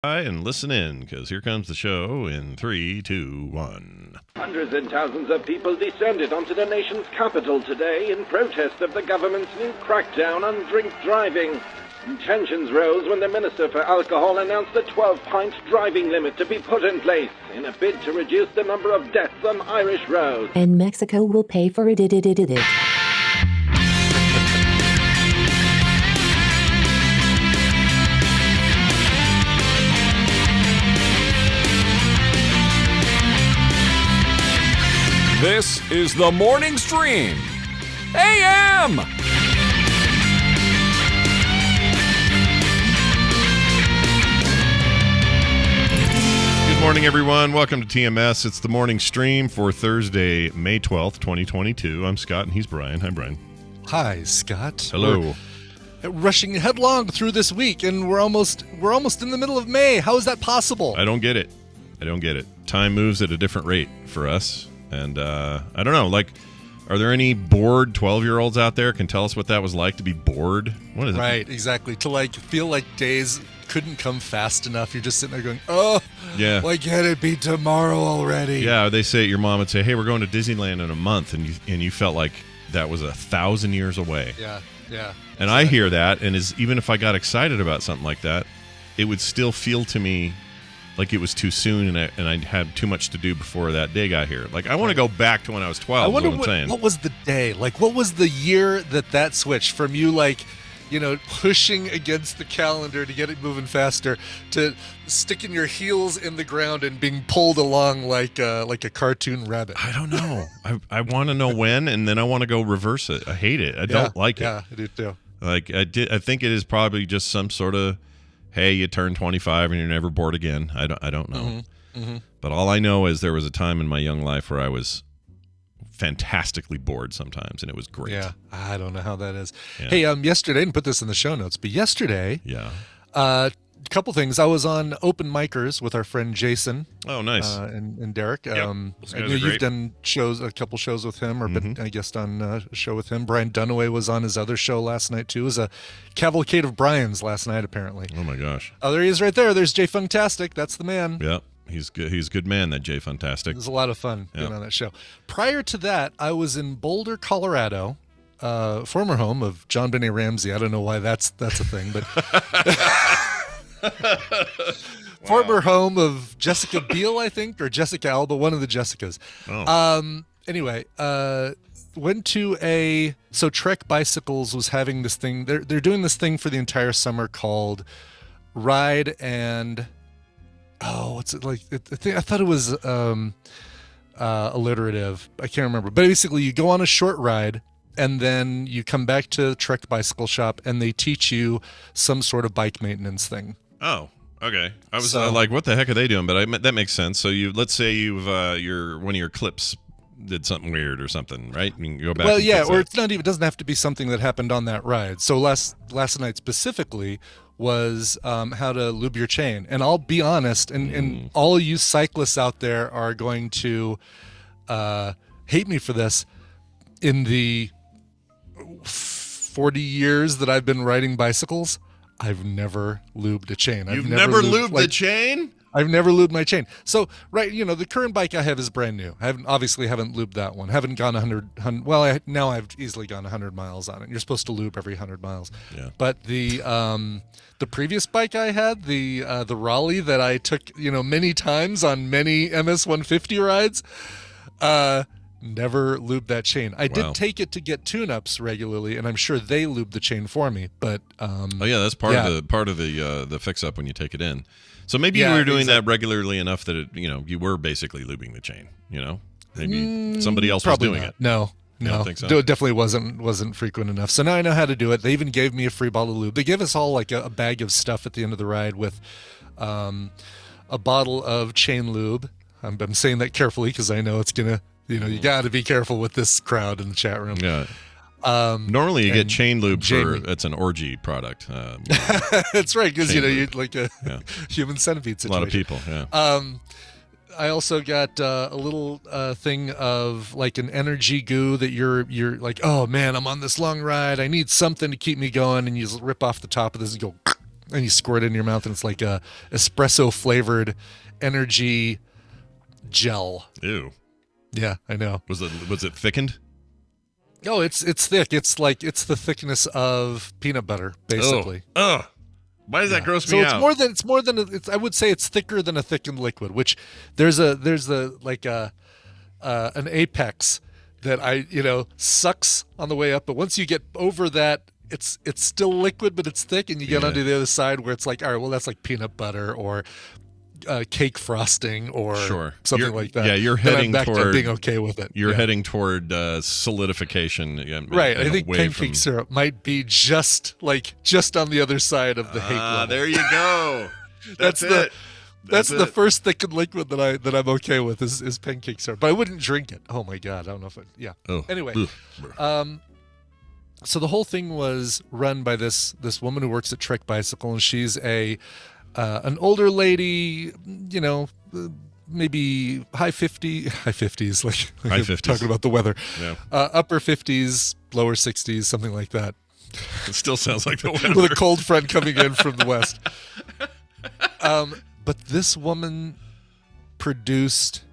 And listen in, because here comes the show in 3, 2, 1. Hundreds and thousands of people descended onto the nation's capital today in protest of the government's new crackdown on drink driving. Tensions rose when the Minister for Alcohol announced a 12-pint driving limit to be put in place in a bid to reduce the number of deaths on Irish roads. And Mexico will pay for it. This is the Morning Stream. AM! Good morning, everyone. Welcome to TMS. It's the Morning Stream for Thursday, May 12th, 2022. I'm Scott, and he's Brian. Hi, Brian. Hi, Scott. Hello. We're rushing headlong through this week, and we're almost in the middle of May. How is that possible? I don't get it. Time moves at a different rate for us. And I don't know, like, are there any bored 12-year-olds out there can tell us what that was like to be bored? What is it? Right, exactly. To, like, feel like days couldn't come fast enough. You're just sitting there going, oh, yeah. Why can't it be tomorrow already? Yeah, they say, your mom would say, hey, we're going to Disneyland in a month, and you felt like that was 1,000 years away. Yeah. And Exactly. I hear that, and even if I got excited about something like that, it would still feel to me like it was too soon, and I had too much to do before that day got here. Like, I want to go back to when I was 12. I wonder is what I'm saying. what was the day? Like, what was the year that switched from you, like, you know, pushing against the calendar to get it moving faster to sticking your heels in the ground and being pulled along like a cartoon rabbit? I don't know. I want to know when, and then I want to go reverse it. I hate it. I don't like it. Yeah, I do too. Like, I think it is probably just some sort of, hey, you turn 25 and you're never bored again. I don't know. Mm-hmm. But all I know is there was a time in my young life where I was fantastically bored sometimes, and it was great. Yeah, I don't know how that is. Yeah. Hey, yesterday, I didn't put this in the show notes, but yesterday, Yeah. a couple things. I was on Open Micers with our friend Jason Oh, nice. and Derek. Yep. I Those know guys are you've great. done a couple shows with him, or been, I guess, on a show with him. Brian Dunaway was on his other show last night, too. It was a cavalcade of Brian's last night, apparently. Oh, my gosh. Oh, there he is right there. There's Jay Funktastic. That's the man. Yeah. He's good. He's a good man, that Jay Fantastic. It was a lot of fun being Yeah. on that show. Prior to that, I was in Boulder, Colorado, former home of John Benet Ramsey. I don't know why that's a thing, but former home of Jessica Biel, I think, or Jessica Alba, one of the Jessicas. Oh. Anyway, went to Trek Bicycles was having this thing. They're doing this thing for the entire summer called Ride and what's it like? I thought it was alliterative. I can't remember. But basically, you go on a short ride, and then you come back to Trek Bicycle Shop, and they teach you some sort of bike maintenance thing. Oh, okay. I was So- like, what the heck are they doing? But that makes sense. So let's say you've one of your clips did something weird or something, right? You can go back. Well, and yeah, fix or it. it's not even. It doesn't have to be something that happened on that ride. So last night specifically was how to lube your chain. And I'll be honest, and all you cyclists out there are going to hate me for this. In the 40 years that I've been riding bicycles, I've never lubed a chain. You've never lubed the like, chain? I've never lubed my chain. So, right, the current bike I have is brand new. I haven't lubed that one. Haven't gone 100 well, now I've easily gone 100 miles on it. You're supposed to lube every 100 miles. Yeah. But the previous bike I had, the Raleigh that I took, many times on many MS150 rides, never lubed that chain. I Wow. did take it to get tune-ups regularly, and I'm sure they lubed the chain for me, but Oh yeah, that's part of the fix up when you take it in. So maybe Yeah, you were doing that regularly enough that you were basically lubing the chain. Maybe somebody else was probably doing not. it. No. You don't think so? It definitely wasn't frequent enough. So now I know how to do it. They even gave me a free bottle of lube. They gave us all like a bag of stuff at the end of the ride with a bottle of chain lube. I'm saying that carefully because I know it's gonna. You got to be careful with this crowd in the chat room. Yeah. Normally you get chain lube Jamie. it's an orgy product. That's right, because Chain you're lube. like a human centipede A situation. lot of people. Yeah. I also got a little thing of like an energy goo that you're like, oh man, I'm on this long ride. I need something to keep me going, and you just rip off the top of this and go, and you squirt it in your mouth, and it's like a espresso flavored energy gel. Ew. Yeah, I know. Was it thickened? Oh, it's thick. It's the thickness of peanut butter, basically. Ugh. Why does that gross me so out? it's more than I would say it's thicker than a thickened liquid, which there's like an apex that sucks on the way up, but once you get over that, it's still liquid, but it's thick, and you get onto the other side where it's like, all right, well, that's like peanut butter or cake frosting or something like that. Yeah, you're heading back toward to being okay with it. You're heading toward solidification. Right. I think pancake syrup might be just on the other side of the hate level. There you go. That's the first thickened liquid that I'm okay with is pancake syrup. But I wouldn't drink it. Oh my god, I don't know if Anyway, so the whole thing was run by this woman who works at Trek Bicycle, and she's an older lady, maybe high 50s, like high 50s. Talking about the weather. Yeah. Upper 50s, lower 60s, something like that. It still sounds like the weather. With a cold front coming in from the west. But this woman produced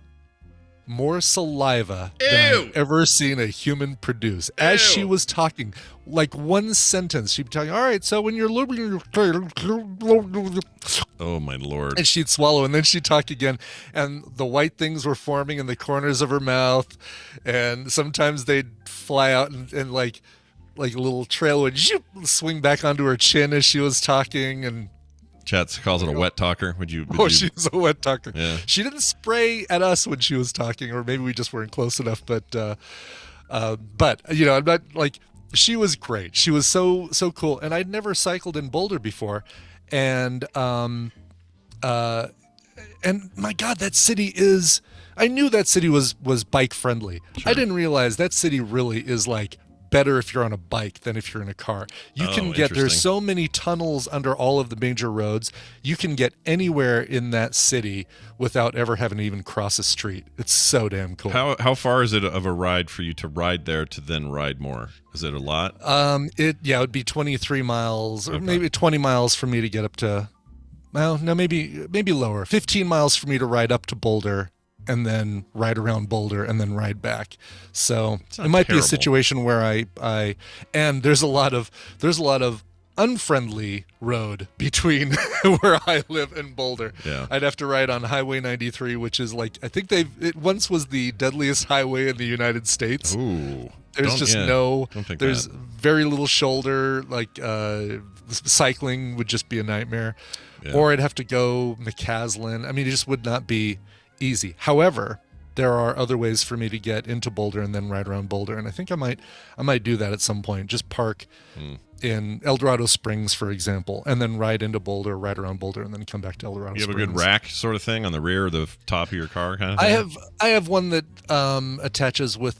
more saliva than I've ever seen a human produce. As she was talking, like one sentence, she'd be talking, all right, so when you're lubing your... Oh, my Lord. And she'd swallow, and then she'd talk again, and the white things were forming in the corners of her mouth, and sometimes they'd fly out and like a little trail would swing back onto her chin as she was talking, and Chat calls it a wet talker. She's a wet talker. Yeah. She didn't spray at us when she was talking, or maybe we just weren't close enough. But I'm not like, she was great. She was so cool, and I'd never cycled in Boulder before, and my God, that city is. I knew that city was bike friendly. Sure. I didn't realize that city really is like better if you're on a bike than if you're in a car. You can get, there's so many tunnels under all of the major roads. You can get anywhere in that city without ever having to even cross a street. It's so damn cool. How far is it of a ride for you to ride there to then ride more? Is it a lot? It would be 23 miles or maybe 20 miles for me to get up to, well, no, maybe lower. 15 miles for me to ride up to Boulder, and then ride around Boulder, and then ride back. So it might be a situation where and there's a lot of unfriendly road between where I live and Boulder. Yeah. I'd have to ride on Highway 93, which is like, I think it once was the deadliest highway in the United States. Ooh. There's very little shoulder, like cycling would just be a nightmare. Yeah. Or I'd have to go McCaslin. I mean, it just would not be easy. However, there are other ways for me to get into Boulder and then ride around Boulder, and I think I might do that at some point. Just park in El Dorado Springs, for example, and then ride into Boulder, ride around Boulder, and then come back to El Dorado Springs. You have a good rack sort of thing on the rear or the top of your car kind of thing? I have one that attaches with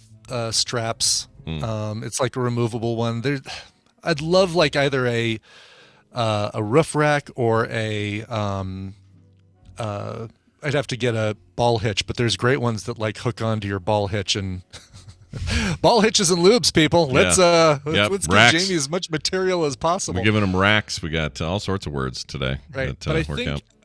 straps. It's like a removable one. I'd love like either a roof rack or I'd have to get a ball hitch, but there's great ones that like hook onto your ball hitch, and ball hitches and lubes, people. Let's give Jamie as much material as possible. We're giving them racks. We got all sorts of words today. Right, but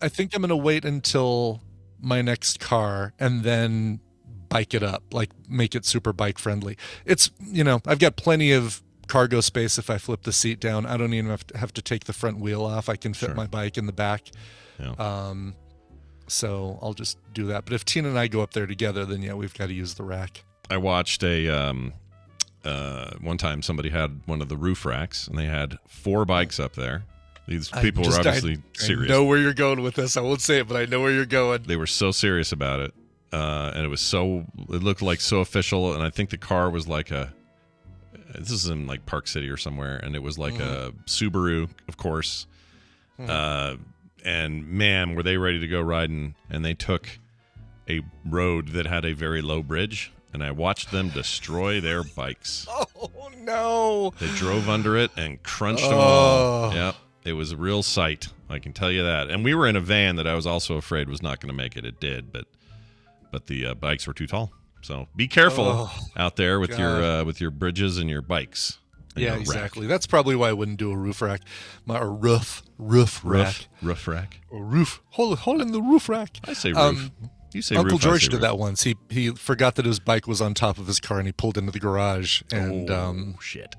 I think I'm going to wait until my next car and then bike it up, like make it super bike friendly. It's, I've got plenty of cargo space if I flip the seat down. I don't even have to take the front wheel off. I can fit my bike in the back. Yeah. So I'll just do that. But if Tina and I go up there together, then we've got to use the rack. I watched one time somebody had one of the roof racks, and they had 4 bikes up there. These people were obviously serious. I know where you're going with this. I won't say it, but I know where you're going. They were so serious about it, and it looked like so official. And I think the car was like this is in like Park City or somewhere, and it was like a Subaru, of course. And man, were they ready to go riding, and they took a road that had a very low bridge, and I watched them destroy their bikes. Oh, no. They drove under it and crunched them all. Yep. It was a real sight, I can tell you that. And we were in a van that I was also afraid was not going to make it. It did, but the bikes were too tall. So be careful out there with your bridges and your bikes. And Yeah, a rack. exactly. That's probably why I wouldn't do a roof rack. Or roof rack. Roof rack. Or roof. Hole in the roof rack. I say roof. You say Uncle roof. I George say did roof. that once. He forgot that his bike was on top of his car and he pulled into the garage and Oh, shit.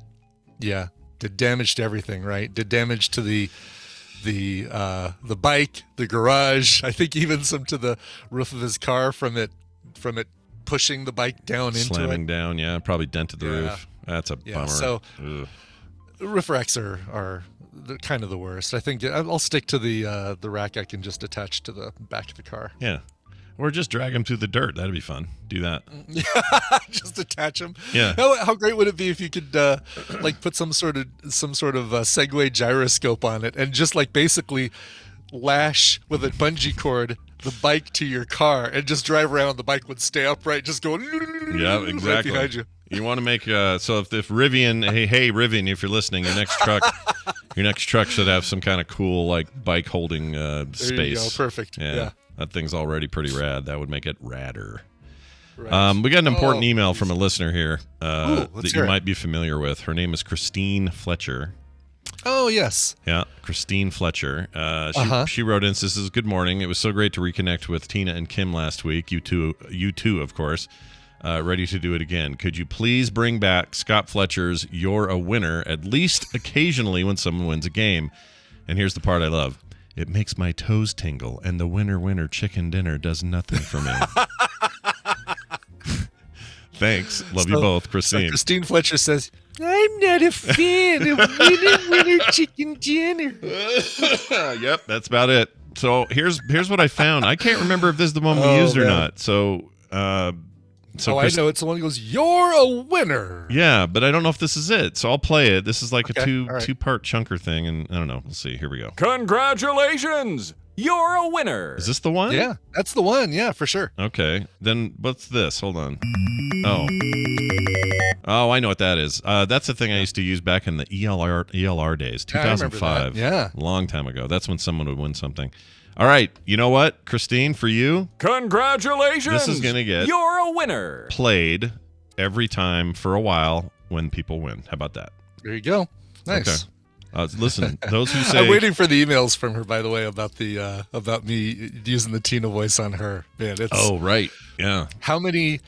yeah, did damage to everything, right? Did damage to the bike, the garage, I think even some to the roof of his car from it pushing the bike down into Slamming it. down, yeah. Probably dented the Yeah. roof. That's a Yeah, bummer. so Ugh. roof racks are kind of the worst. I think I'll stick to the rack I can just attach to the back of the car. Yeah. Or just drag them through the dirt. That'd be fun. Do that. Just attach them. Yeah. How great would it be if you could like put some sort of Segway gyroscope on it and just like basically lash with a bungee cord the bike to your car and just drive around. The bike would stay upright, just going Yeah, right exactly. behind you. You want to make so if Rivian, hey Rivian, if you're listening, your next truck should have some kind of cool like bike holding There space. you go. Perfect. Yeah. That thing's already pretty rad. That would make it radder. Right. We got an important Oh, email from a listener here let's that hear you it. might be familiar with. Her name is Christine Fletcher. Oh yes. Yeah, Christine Fletcher. Uh-huh. She wrote in, says, "Good morning. It was so great to reconnect with Tina and Kim last week. You too, of course. Ready to do it again. Could you please bring back Scott Fletcher's 'You're a Winner' at least occasionally when someone wins a game?" And here's the part I love. "It makes my toes tingle, and the winner chicken dinner does nothing for me." Thanks. Love you both, So Christine. Christine Fletcher says, "I'm not a fan of winner chicken dinner." Yep, that's about it. So here's what I found. I can't remember if this is the one we Oh, used or man. not. So I know it's the one who goes, "You're a winner." Yeah, but I don't know if this is it. So I'll play it. This is like Okay, a all right. two-part chunker thing, and I don't know. We'll see. Here we go. Congratulations! You're a winner. Is this the one? Yeah, that's the one. Yeah, for sure. Okay. Then what's this? Hold on. Oh, I know what that is. That's the thing I used to use back in the ELR days, Yeah, I remember 2005. that. Yeah. A long time ago. That's when someone would win something. All right. You know what, Christine, for you, Congratulations! This is gonna get- You're a winner. played every time for a while when people win. How about that? There you go. Nice. Okay. Listen, those who say I'm waiting for the emails from her, by the way, about the about me using the Tina voice on her. Man, it's Oh, right. Yeah. how many.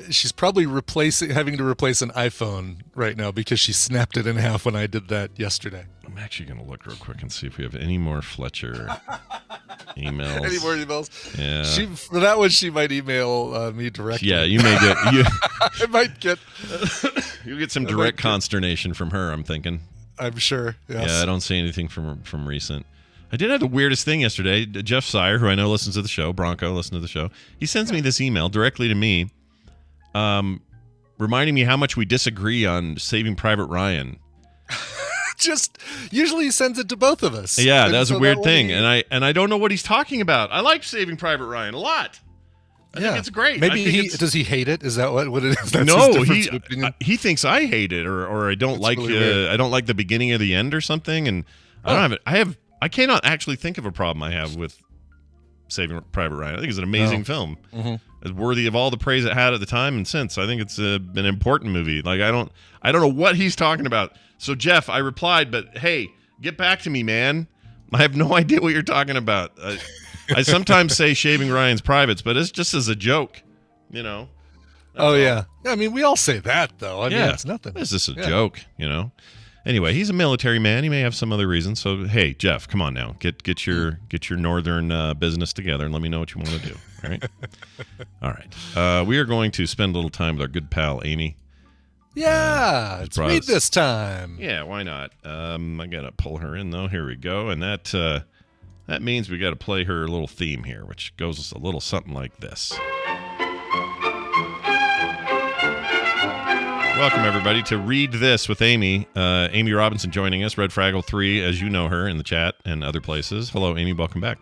She's probably having to replace an iPhone right now because she snapped it in half when I did that yesterday. I'm actually going to look real quick and see if we have any more Fletcher emails. Any more emails? Yeah. For that one, she might email me directly. Yeah, you may get I might get. you get some direct consternation from her, I'm thinking. I'm sure. Yes. Yeah, I don't see anything from recent. I did have the weirdest thing yesterday. Jeff Sire, who I know listens to the show, Bronco listens to the show, he sends me this email directly to me, reminding me how much we disagree on Saving Private Ryan. Just usually he sends it to both of us. Yeah, And that was so a weird one thing, he- and I don't know what he's talking about. I like Saving Private Ryan a lot. I think it's great. I Maybe think it's- does he hate it? Is that what it is? That's no, his difference of he opinion? he thinks I hate it, or I don't That's like really weird. I don't like the beginning or the end or something, and I don't have it. I cannot actually think of a problem I have with Saving Private Ryan. I think it's an amazing film. Mhm. It's worthy of all the praise it had at the time and since. I think it's an important movie. Like I don't know what he's talking about. So Jeff, I replied, but hey, get back to me, man. I have no idea what you're talking about. I sometimes say Shaving Ryan's Privates, but it's just as a joke, you know. Oh yeah. I mean, we all say that though. I mean, it's nothing. It's just a Yeah. joke, you know. Anyway, he's a military man. He may have some other reasons. So hey, Jeff, come on now, get your northern business together and let me know what you want to do. All right. All right. We are going to spend a little time with our good pal Amy. Yeah, it's brought me us- this time. Yeah, why not? I gotta pull her in though. Here we go, and that means we got to play her little theme here, which goes a little something like this. Welcome, everybody, to Read This with Amy. Amy Robinson joining us, Red Fraggle 3, as you know her, in the chat and other places. Hello, Amy. Welcome back.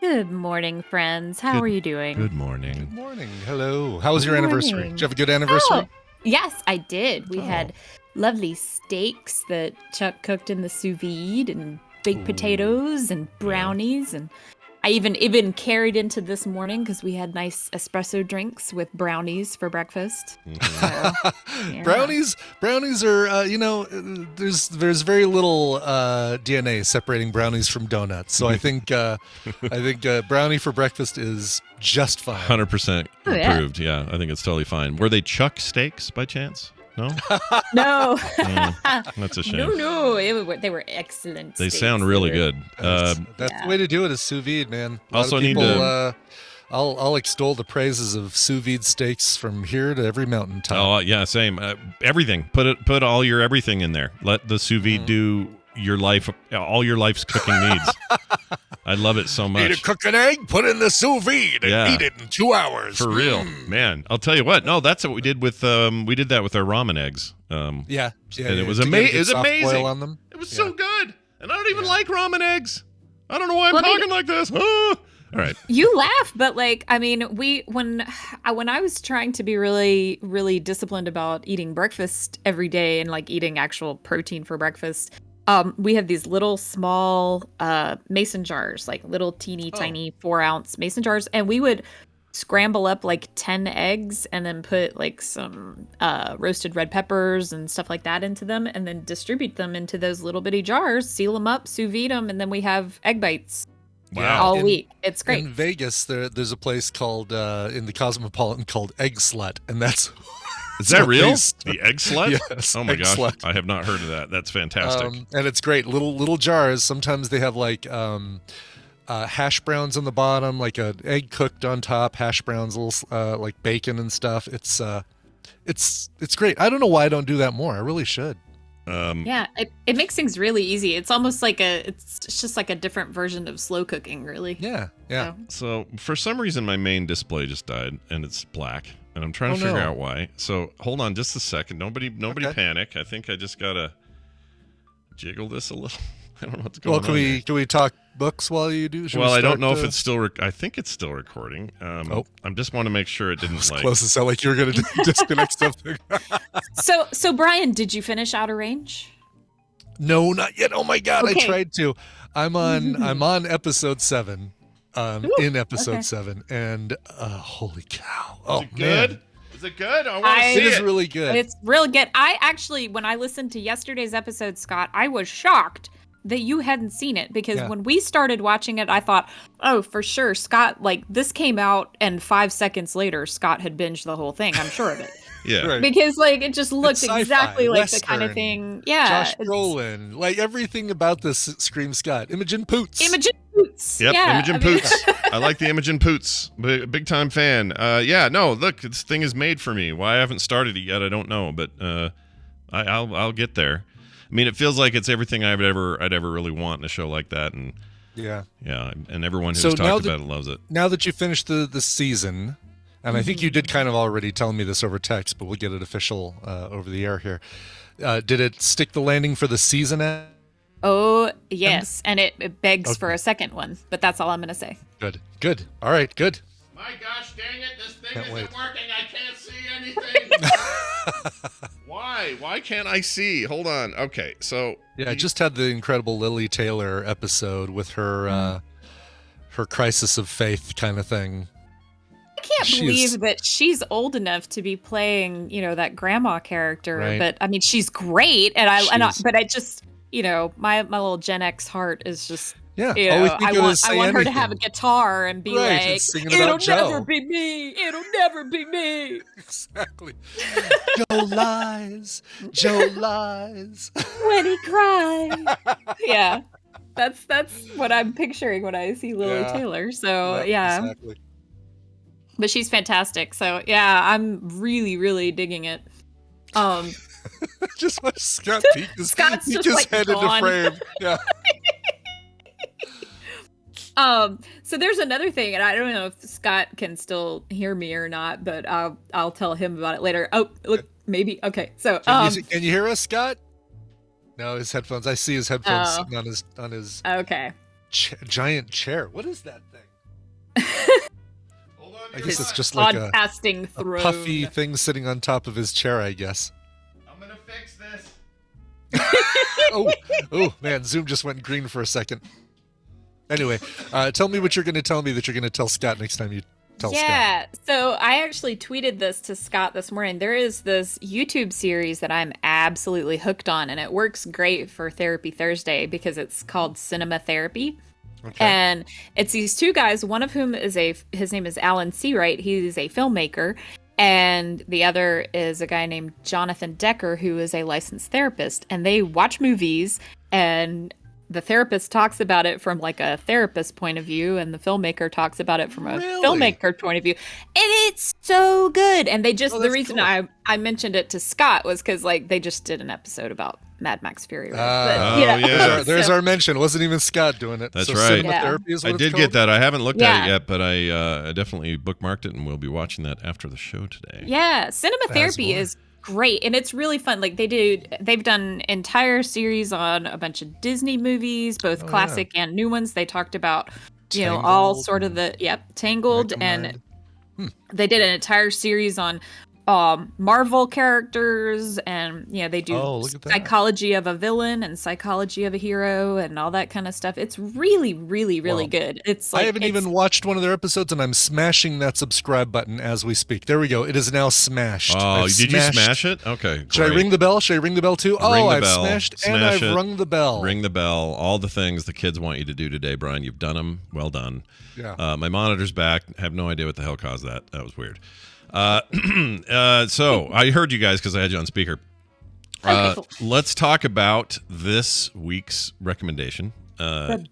Good morning, friends. How Good- are you doing? Good Good morning. morning. Hello. How was your Good anniversary? morning. Did you have a good anniversary? Oh, yes, I did. We Oh. had lovely steaks that Chuck cooked in the sous vide and baked potatoes and brownies. And I even carried into this morning because we had nice espresso drinks with brownies for breakfast. So, yeah. Brownies are, there's very little DNA separating brownies from donuts. So I think brownie for breakfast is just fine. 100% Oh, yeah. approved. Yeah, I think it's totally fine. Were they Chuck steaks by chance? No? No, That's a shame. no, they were excellent. They steaks. sound really They were- good. That's Yeah. the way to do it is sous vide, man. A lot Also of need people, to- I'll extol the praises of sous vide steaks from here to every mountaintop. Oh yeah, same. Everything. Put all your everything in there. Let the sous vide do all your life's cooking needs. I love it so Need to much. cook an egg, put it in the sous vide, and Yeah. eat it in 2 hours. For real, man. I'll tell you what. No, that's what we did with we did that with our ramen eggs. Yeah, And it was to get a amazing. good It was soft amazing. boil on them. It was Yeah. so good, and I don't even like ramen eggs. I don't know why I'm Well, they- talking like this. Ah. All right. You laugh, but like, I mean, when I was trying to be really, really disciplined about eating breakfast every day and like eating actual protein for breakfast, we have these little small mason jars, like little teeny tiny 4-ounce mason jars, and we would scramble up like 10 eggs and then put like some roasted red peppers and stuff like that into them, and then distribute them into those little bitty jars, seal them up, sous vide them, and then we have egg bites. Wow. All In- week. It's great. In Vegas, there's a place called in the Cosmopolitan called Egg Slut, and that's Is that real? Please. The egg slut? Yes, Oh my egg gosh, slut. I have not heard of that. That's fantastic. and it's great. Little jars. Sometimes they have like hash browns on the bottom, like an egg cooked on top, hash browns, little like bacon and stuff. It's great. I don't know why I don't do that more. I really should. Yeah, it makes things really easy. It's almost like it's just like a different version of slow cooking, really. Yeah. So for some reason, my main display just died, and it's black, and I'm trying to Oh, figure no. out why. So hold on just a second. Nobody Okay. panic. I think I just gotta jiggle this a little. I don't know what's going Well, on. here. can we talk books while you do? Should we Well, I don't start, know if it's still. I think it's still recording. Oh. I just want to make sure it didn't as like. close as sound like you're gonna disconnect something. So Brian, did you finish Outer Range? No, not yet. Oh my god, Okay. I tried to. I'm on episode 7. In episode okay. 7, and holy cow! Is Oh it good? man, Is it good? I want I- to it see is it. really good. It's really good. I actually, when I listened to yesterday's episode, Scott, I was shocked that you hadn't seen it because Yeah. when we started watching it, I thought, oh, for sure, Scott, like this came out and 5 seconds later, Scott had binged the whole thing. I'm sure of it. Yeah. Right. Because like it just looked sci-fi, exactly like the kind of Western, thing. Yeah. Josh it's- Brolin, like everything about this screams Scott. Imogen Poots. Imogen Poots. Yep, Yeah, Imogen I mean- Poots. I like the Imogen Poots. Big time fan. Yeah, no, look, this thing is made for me. Why I haven't started it yet, I don't know, but I'll get there. I mean, it feels like it's everything I'd ever really want in a show like that, and Yeah. yeah, and everyone who's So now talked that- about it loves it. Now that you finished the season, and I think you did kind of already tell me this over text, but we'll get it official over the air here. Did it stick the landing for the season? Oh, yes. And it begs for a second one, but that's all I'm going to say. Good. All right, good. My gosh, dang it! This thing Can't wait. working. I can't see anything. Why can't I see? Hold on. Okay, so Yeah, I just had the incredible Lily Taylor episode with her her crisis of faith kind of thing. I can't She believe is- that she's old enough to be playing, that grandma character. Right. But I mean, she's great, She's- but I just, my little Gen X heart is just, Yeah, you all we know, think I of want is I say want her to have a anything. guitar and be Right, and like, singing it'll about Joe." never be me, it'll never be me. Exactly. Joe lies. Joe lies. When he cried. Yeah, that's what I'm picturing when I see Lily Yeah. Taylor. So yeah. Exactly. But she's fantastic. So yeah, I'm really, really digging it. Just watch Scott peek his, Scott's peek just, his like, head gone. into frame. Yeah. So there's another thing, and I don't know if Scott can still hear me or not, but I'll tell him about it later. Oh, look, maybe. Okay. So Can you hear us, Scott? No, his headphones. I see his headphones Oh. sitting on his okay. giant chair. What is that thing? hold on. I guess it's just like a Podcasting throne. puffy thing sitting on top of his chair, I guess. I'm gonna fix this. Oh, man, Zoom just went green for a second. Anyway, tell me what you're going to tell me that you're going to tell Scott next time you tell Scott. Yeah. So I actually tweeted this to Scott this morning. There is this YouTube series that I'm absolutely hooked on, and it works great for Therapy Thursday because it's called Cinema Therapy. Okay. And it's these two guys, one of whom is his name is Alan Seawright. He's a filmmaker. And the other is a guy named Jonathan Decker, who is a licensed therapist. And they watch movies, and the therapist talks about it from like a therapist point of view, and the filmmaker talks about it from a filmmaker point of view. And it's so good. And they just, the reason cool. I mentioned it to Scott was because like they just did an episode about Mad Max Fury Road. yeah. There's our mention. It wasn't even Scott doing it. That's so right. Cinema Therapy is what I it's did called? get that. I haven't looked at it Yeah. yet, but I definitely bookmarked it, and we'll be watching that after the show today. Yeah, Cinema Therapy more. is great, and it's really fun. Like they've done entire series on a bunch of Disney movies, both classic and new ones. They talked about all Tangled sort of Tangled, and Megamind. they did an entire series on Marvel characters, and they do look at that. psychology of a villain and psychology of a hero and all that kind of stuff. It's really, really, really good. It's like I haven't even watched one of their episodes, and I'm smashing that subscribe button as we speak. There we go. It is now smashed. Oh, I've did you smash it? Okay, Should I great. ring the bell? Should I ring the bell too? Ring Oh, the I've bell. smashed and Smash I've it. rung the bell. Ring the bell. All the things the kids want you to do today, Brian. You've done them. Well done. Yeah. My monitor's back. Have no idea what the hell caused that. That was weird. So I heard you guys because I had you on speaker. Okay, cool. Let's talk about this week's recommendation. No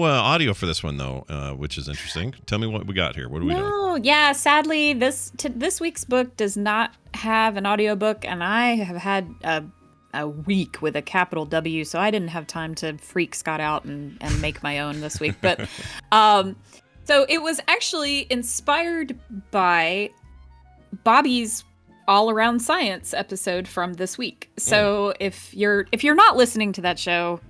audio for this one though, which is interesting. Tell me what we got here. What are we doing? No, yeah, sadly, this week's book does not have an audiobook, and I have had a week with a capital W, so I didn't have time to freak Scott out and make my own this week. But so it was actually inspired by Bobby's All Around Science episode from this week. So if you're not listening to that show,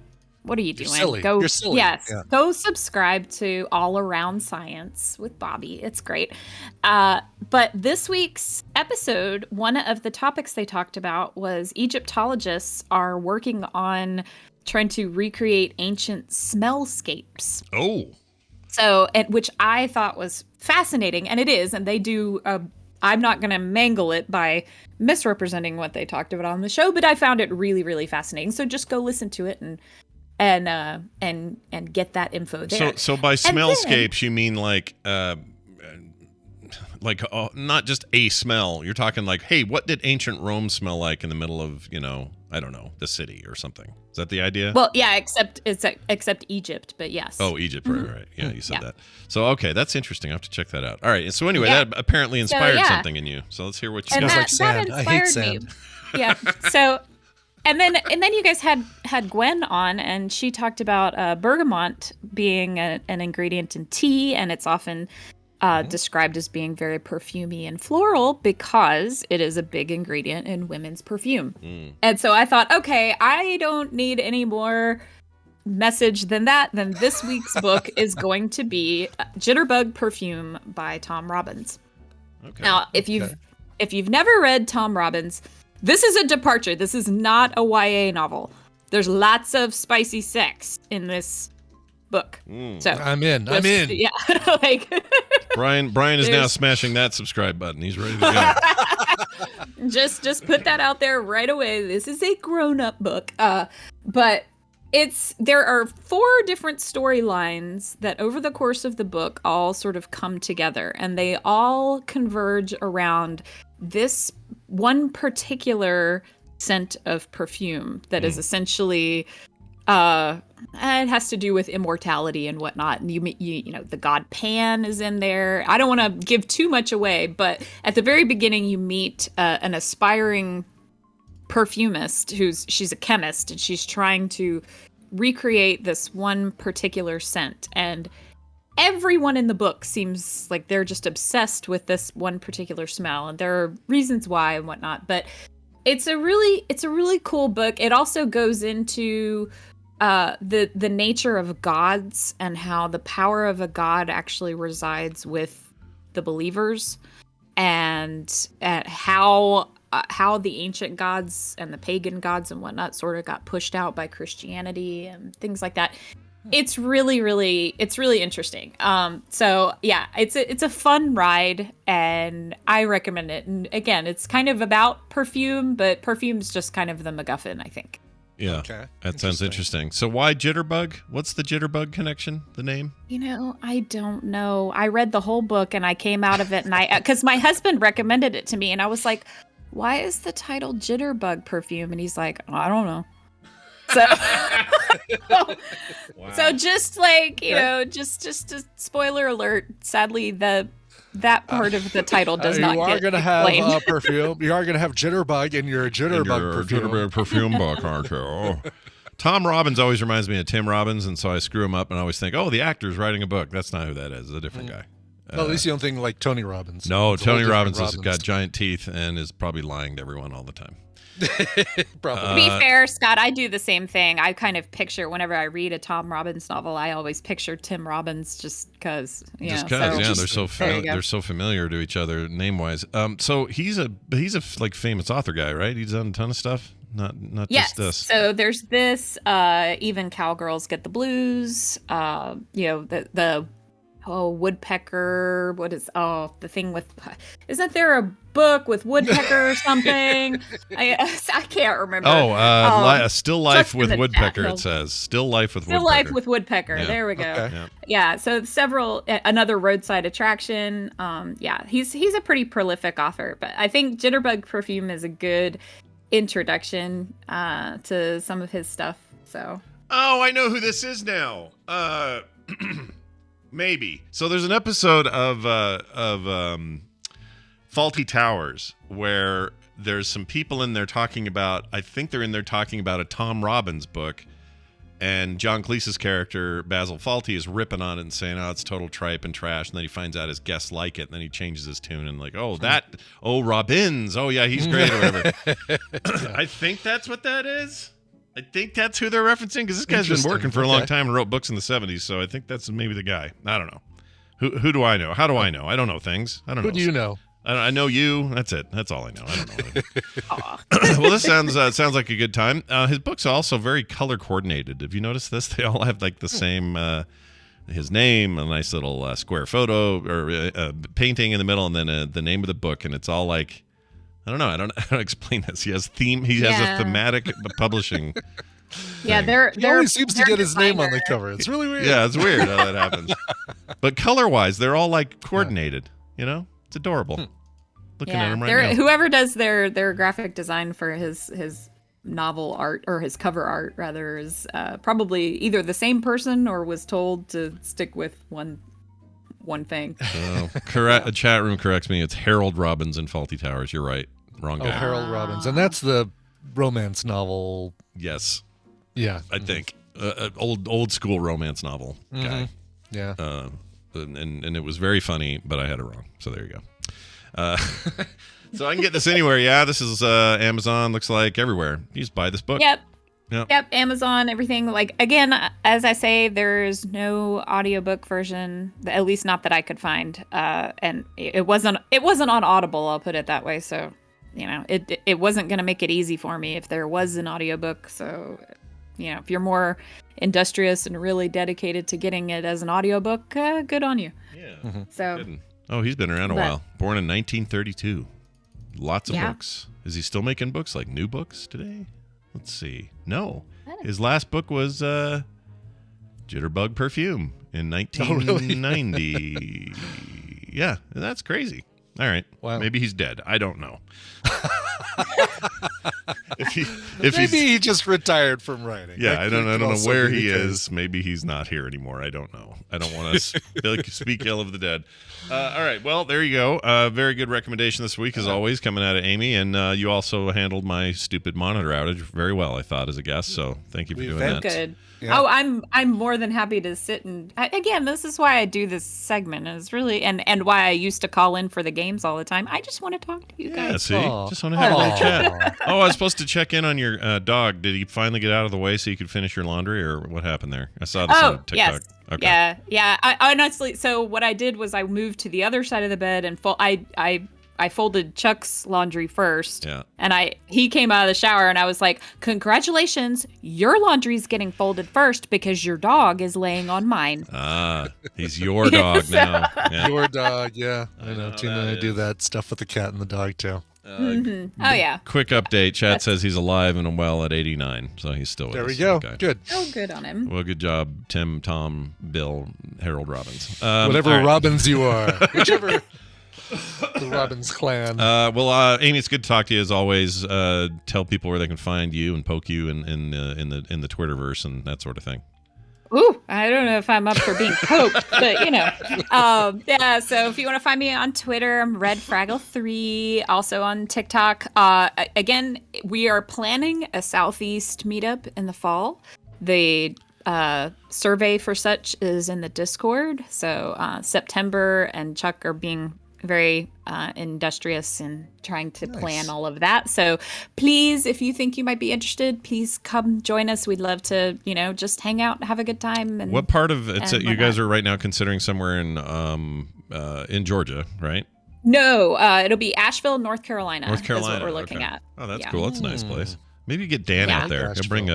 what are you doing? Silly. Go, You're silly. Yes, Yeah. go subscribe to All Around Science with Bobby. It's great. But this week's episode, one of the topics they talked about was Egyptologists are working on trying to recreate ancient smellscapes. Oh, So, which I thought was fascinating, and it is, and they do. I'm not going to mangle it by misrepresenting what they talked about on the show, but I found it really, really fascinating. So just go listen to it and get that info there. so by smellscapes you mean like not just a smell. You're talking like, hey, what did ancient Rome smell like in the middle of I don't know, the city or something? Is that the idea? Well, yeah, except Egypt, but yes. Oh, Egypt, right. Yeah, you said Yeah. that. So, okay, that's interesting. I have to check that out. All right. So, anyway, Yeah. that apparently inspired yeah. something in you. So, let's hear what you And got. Smells that like sand. I hate inspired me. sand. Yeah. So, and then you guys had Gwen on, and she talked about bergamot being an ingredient in tea, and it's often described as being very perfumey and floral because it is a big ingredient in women's perfume. And so I thought, okay, I don't need any more message than that. Then this week's book is going to be Jitterbug Perfume by Tom Robbins. Okay. Now, if you've never read Tom Robbins, this is a departure. This is not a YA novel. There's lots of spicy sex in this book. So I'm in. I'm in. Yeah, like Brian is now There's- smashing that subscribe button. He's ready to go. just put that out there right away. This is a grown-up book. But there are 4 different storylines that over the course of the book all sort of come together, and they all converge around this one particular scent of perfume that is essentially it has to do with immortality and whatnot. And you know, the god Pan is in there. I don't want to give too much away, but at the very beginning, you meet an aspiring perfumist she's a chemist, and she's trying to recreate this one particular scent. And everyone in the book seems like they're just obsessed with this one particular smell, and there are reasons why and whatnot. But it's a really cool book. It also goes into the nature of gods and how the power of a god actually resides with the believers, and how the ancient gods and the pagan gods and whatnot sort of got pushed out by Christianity and things like that. It's really interesting. So yeah, it's a fun ride, and I recommend it. And again, it's kind of about perfume, but perfume's just kind of the MacGuffin, I think. Yeah. Okay. That sounds interesting. So why Jitterbug? What's the Jitterbug connection? The name? I don't know. I read the whole book and I came out of it, and because my husband recommended it to me, and I was like, why is the title Jitterbug perfume? And he's like, I don't know. So, so just like, just a spoiler alert. Sadly, that part of the title does not You are get going to have explained. perfume. You are going to have Jitterbug in your Jitterbug perfume. Jitterbug perfume book, aren't you? Oh. Tom Robbins always reminds me of Tim Robbins, and so I screw him up and I always think, oh, the actor's writing a book. That's not who that is. It's a different guy. Well, at least you don't think like Tony Robbins. No, It's a whole Tony different Robbins has got giant teeth and is probably lying to everyone all the time. Probably. To be fair, Scott, I do the same thing. I kind of picture, whenever I read a Tom Robbins novel, I always picture Tim Robbins just because. Just because, yeah, There you go. they're so familiar to each other name wise. So he's a like famous author guy, right? He's done a ton of stuff. Not Yes. just this. So there's this. Even Cowgirls Get the Blues. The woodpecker. What is the thing with? Isn't there a book with woodpecker or something? I can't remember. Still Life Trust in with the Woodpecker. Daffodil. It says Still Life with Still Woodpecker. Life with Woodpecker. Yeah. There we go. Okay. Yeah. Yeah, so another roadside attraction. He's a pretty prolific author, but I think Jitterbug Perfume is a good introduction to some of his stuff. So Oh, I know who this is now. Maybe. So there's an episode of Faulty Towers where there's some people in there talking about, I think they're in there talking about a Tom Robbins book, and John Cleese's character, Basil Fawlty, is ripping on it and saying, oh, it's total tripe and trash, and then he finds out his guests like it, and then he changes his tune and like, Robbins, oh yeah, he's great or whatever. I think that's what that is. I think that's who they're referencing, because this guy's been Interesting. working for a long Okay. time and wrote books in the 70s, so I think that's maybe the guy. I don't know. Who do I know? How do I know? I don't know things. I don't know. Who do you know? I know you. That's it. That's all I know. I don't know. Well, this sounds like a good time. His books are also very color coordinated. Have you noticed this? They all have like the same his name, a nice little square photo or painting in the middle, and then the name of the book, and it's all like, I don't know. I don't explain this. He has a thematic publishing. yeah, thing. He always seems to get his name on the cover. It's really weird. Yeah, it's weird how that happens. But color-wise, they're all like coordinated. You know, it's adorable. Looking at him right now. Whoever does their graphic design for his novel art, or his cover art rather, is probably either the same person or was told to stick with one thing. Correct. A chat room corrects me. It's Harold Robbins in Faulty Towers. You're right. Wrong guy. Oh, Harold Robbins. And that's the romance novel. Yes, Yeah. I think old school romance novel guy. Yeah. And it was very funny, but I had it wrong. So there you go. So I can get this anywhere. Yeah, this is Amazon. Looks like everywhere. You just buy this book. Yep. Yep. Yep, Amazon, everything. Like, again, as I say, there's no audiobook version, at least not that I could find. And it wasn't on Audible, I'll put it that way. So, it wasn't going to make it easy for me if there was an audiobook. So, if you're more industrious and really dedicated to getting it as an audiobook, good on you. Yeah. So, Kidding. Oh, he's been around a while. Born in 1932. Lots of books. Is he still making books, like new books today? Let's see. No. His last book was Jitterbug Perfume in 1990. Yeah, that's crazy. All right. Wow. Maybe he's dead. I don't know. if Maybe he's, he just retired from writing. yeah, That I don't could know also where be the he case. is. Maybe he's not here anymore. I don't know. I don't want to speak ill of the dead. All right. Well, there you go. Very good recommendation this week, as always, coming out of Amy. And you also handled my stupid monitor outage very well, I thought, as a guest. So thank you for doing that. good. Yeah. Oh, I'm more than happy to sit and again, this is why I do this segment. Is really and why I used to call in for the games all the time. I just want to talk to you Yeah, guys. see? Aw. Just want to have a little Aw. chat. Oh, I was supposed to check in on your dog. Did he finally get out of the way so you could finish your laundry, or what happened there? I saw this Oh, on TikTok. yes. Okay. Yeah. I honestly, so what I did was I moved to the other side of the bed and I I folded Chuck's laundry first. Yeah. And he came out of the shower and I was like, "Congratulations, your laundry's getting folded first because your dog is laying on mine." Ah, he's your dog now. Yeah. Your dog, yeah. I know. know Tina and that I do is. that stuff with the cat and the dog too. Oh yeah. Quick update. Chat says he's alive and well at 89, so he's still with There us. we go. Okay. Good. Oh, good on him. Well, good job, Tim, Tom, Bill, Harold Robbins. Whatever all right. Robbins you are, whichever the Robbins clan. Amy, it's good to talk to you as always. Tell people where they can find you and poke you in the Twitterverse and that sort of thing. Ooh, I don't know if I'm up for being poked, but yeah. So if you want to find me on Twitter, I'm RedFraggle3. Also on TikTok. Again, we are planning a Southeast meetup in the fall. The survey for such is in the Discord. So September and Chuck are being very industrious in trying to plan all of that. So please, if you think you might be interested, please come join us. We'd love to, just hang out, have a good time. And What part of it's and you guys whatnot. are right now considering somewhere in Georgia, right? No, it'll be Asheville, North Carolina. North Carolina. Is what we're looking okay. at. Oh, that's Yeah. cool. That's a nice place. Maybe you get Dan Yeah. out there. He'll bring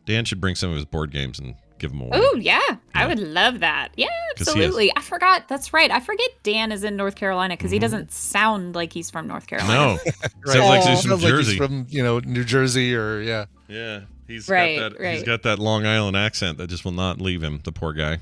Dan should bring some of his board games and give them away. Oh yeah, I would love that. Yeah, 'Cause he is- absolutely. I forgot. That's right. I forget Dan is in North Carolina because he doesn't sound like he's from North Carolina. No, sounds like he's from Sounds like Jersey. he's from New Jersey or yeah. Yeah, he's Right, got that. He's right. got that Long Island accent that just will not leave him. The poor guy.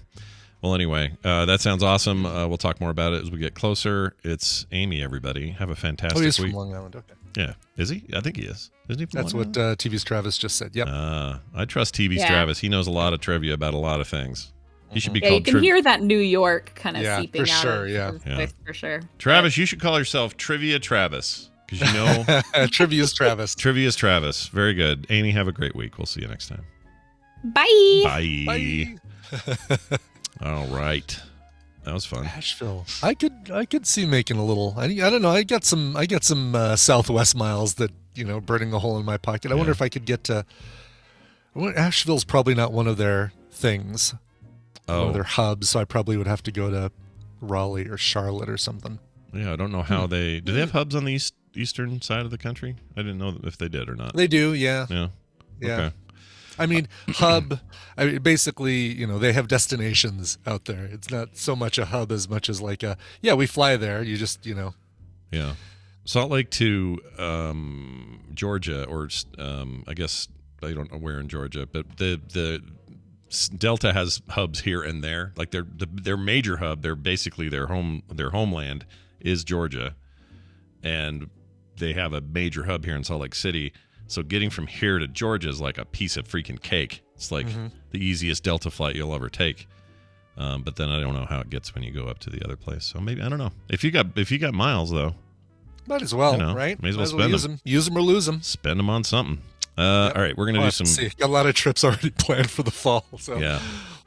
Well, anyway, that sounds awesome. We'll talk more about it as we get closer. It's Amy, everybody. Have a fantastic Oh, he's week. from Long Island. Okay, Yeah, is he? I think he is. Isn't he from that's Long what Island? TV's Travis just said. Yep. I trust TV's Yeah. Travis. He knows a lot of trivia about a lot of things. He should be Yeah, you called can hear that New York kind of Yeah, seeping for out sure, of yeah. his Yeah. voice, for sure. Travis. You should call yourself Trivia Travis because you know Trivia's Travis. Trivia's Travis. Very good. Amy, have a great week. We'll see you next time. Bye. Bye. Bye. All right. That was fun. Asheville. I could see making a little. I don't know. I got some Southwest miles that burning a hole in my pocket. I wonder if I could get to. Asheville's probably not one of their things. One Oh, of their hubs. So I probably would have to go to Raleigh or Charlotte or something. yeah. I don't know how they do. They have hubs on the eastern side of the country. I didn't know if they did or not. They do. Yeah. Yeah. Yeah. Okay. I mean, hub. I mean, basically, they have destinations out there. It's not so much a hub as much as like we fly there. You just, Yeah. Salt Lake to Georgia, or I guess I don't know where in Georgia, but the Delta has hubs here and there. Like their major hub, they're basically their homeland is Georgia, and they have a major hub here in Salt Lake City. So getting from here to Georgia is like a piece of freaking cake. It's like the easiest Delta flight you'll ever take. But then I don't know how it gets when you go up to the other place. So maybe I don't know. If you got miles though, might as well, right? May as well spend use them. them. Use them or lose them. spend them on something. All right, we're gonna do some. See. Got a lot of trips already planned for the fall, so Yeah,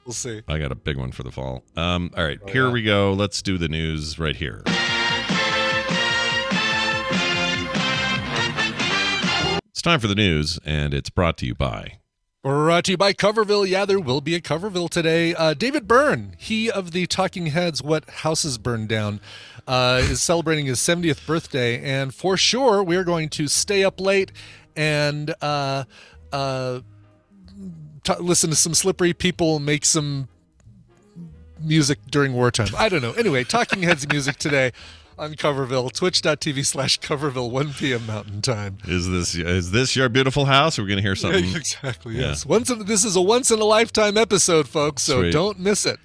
we'll see. I got a big one for the fall. All right, here we go. Let's do the news right here. It's time for the news, and it's brought to you by. Brought to you by Coverville. Yeah, there will be a Coverville today. David Byrne, he of the Talking Heads, What Houses Burned Down, is celebrating his 70th birthday. And for sure, we're going to stay up late and listen to some Slippery People make some music during wartime. I don't know. Anyway, Talking Heads music today on Coverville, twitch.tv/Coverville, 1 p.m. Mountain Time. Is this your beautiful house? We're gonna hear something. Yeah, exactly. Yeah. Yes. This is a once in a lifetime episode, folks. So Sweet. don't miss it.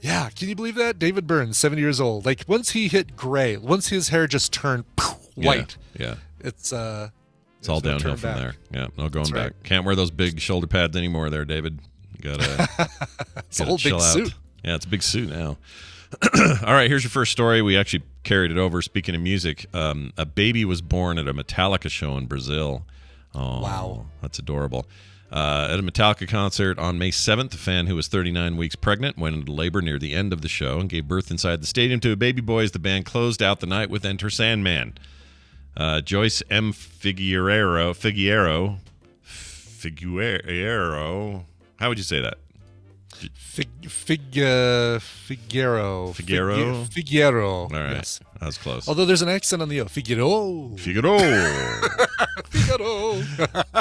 Yeah, can you believe that? David Byrne, 70 years old. Like once he hit gray, once his hair just turned white, Yeah. it's It's all no downhill turn from back. there. Yeah, no going That's back. right. Can't wear those big shoulder pads anymore there, David. You gotta, It's a whole big suit. Yeah, it's a big suit now. All right, here's your first story. We actually carried it over. Speaking of music, a baby was born at a Metallica show in Brazil. Oh, Wow. That's adorable. At a Metallica concert on May 7th, a fan who was 39 weeks pregnant went into labor near the end of the show and gave birth inside the stadium to a baby boy as the band closed out the night with Enter Sandman. Joyce M. Figueiro. How would you say that? Figuero. Figuero. All right. Yes. That was close. Although there's an accent on the O. Figuero. Figaro. Figaro.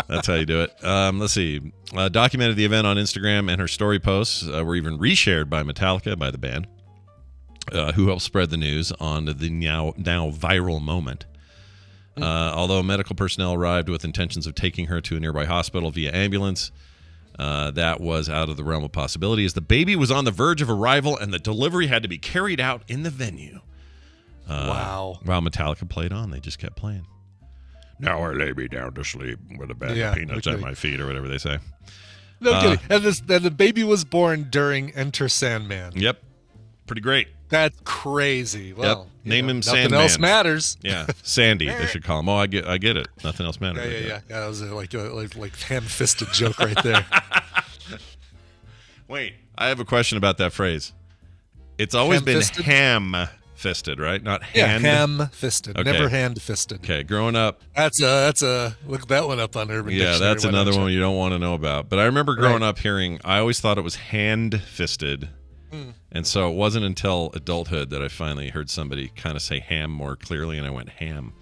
That's how you do it. Let's see. Documented the event on Instagram, and her story posts were even reshared by Metallica, by the band, who helped spread the news on the now viral moment. Although medical personnel arrived with intentions of taking her to a nearby hospital via ambulance, that was out of the realm of possibility, as the baby was on the verge of arrival and the delivery had to be carried out in the venue. Wow. While Metallica played on, they just kept playing. Now I lay me down to sleep with a bag of peanuts at my feet, or whatever they say. No kidding. And the baby was born during Enter Sandman. Yep. Pretty great. That's crazy. Well, Name him nothing Sandman. else matters. Yeah, Sandy. They should call him. Oh, I get it. Nothing else matters. Yeah. That was like ham-fisted joke right there. Wait, I have a question about that phrase. It's always been Ham-fisted? ham-fisted, right? Not Yeah, hand. ham-fisted. Okay. Never hand-fisted. Okay, growing up, That's a look that one up on Urban yeah, Dictionary. that's Why don't another you? one you don't want to know about. But I remember growing Right. up hearing, I always thought it was hand-fisted. And so it wasn't until adulthood that I finally heard somebody kind of say ham more clearly, and I went ham.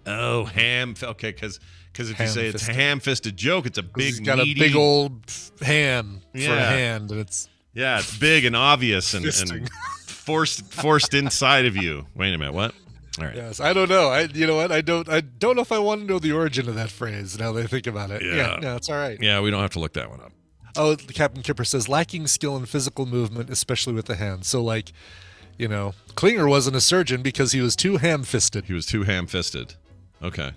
Oh, ham. Okay, because if you say it's a Ham-fisted. ham-fisted joke, it's a big, He's got meaty, a big old ham for a Yeah. hand, and it's yeah, it's big and obvious and Fisting. forced inside of you. Wait a minute, what? All right. yes. I don't know. You know what? I don't know if I want to know the origin of that phrase. Now that I think about it. Yeah. No, it's all right. Yeah, we don't have to look that one up. Oh, Captain Kipper says lacking skill in physical movement, especially with the hands. So, like, Klinger wasn't a surgeon because he was too ham-fisted. He was too ham-fisted. Okay.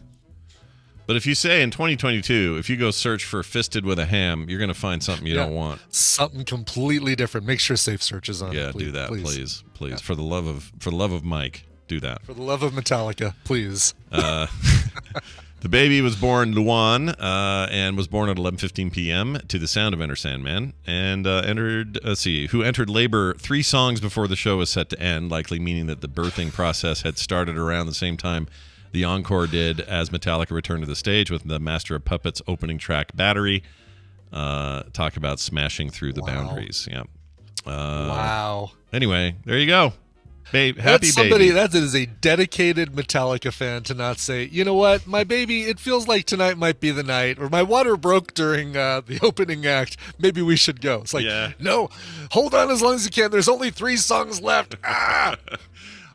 But if you say in 2022, if you go search for fisted with a ham, you're going to find something you don't want. Something completely different. Make sure Safe Search is on. Yeah, please, do that, please. Yeah. For the love of Mike, do that. For the love of Metallica, please. The baby was born Luan and was born at 11:15 p.m. to the sound of Enter Sandman, and who entered labor 3 songs before the show was set to end, likely meaning that the birthing process had started around the same time the encore did, as Metallica returned to the stage with the Master of Puppets opening track Battery. Talk about smashing through the boundaries. Yeah. Wow. Anyway, there you go. Babe, happy That's somebody, baby. that is a dedicated Metallica fan to not say, you know what, my baby, it feels like tonight might be the night, or my water broke during the opening act. Maybe we should go. It's like, Yeah. no, hold on as long as you can. There's only 3 songs left. Ah!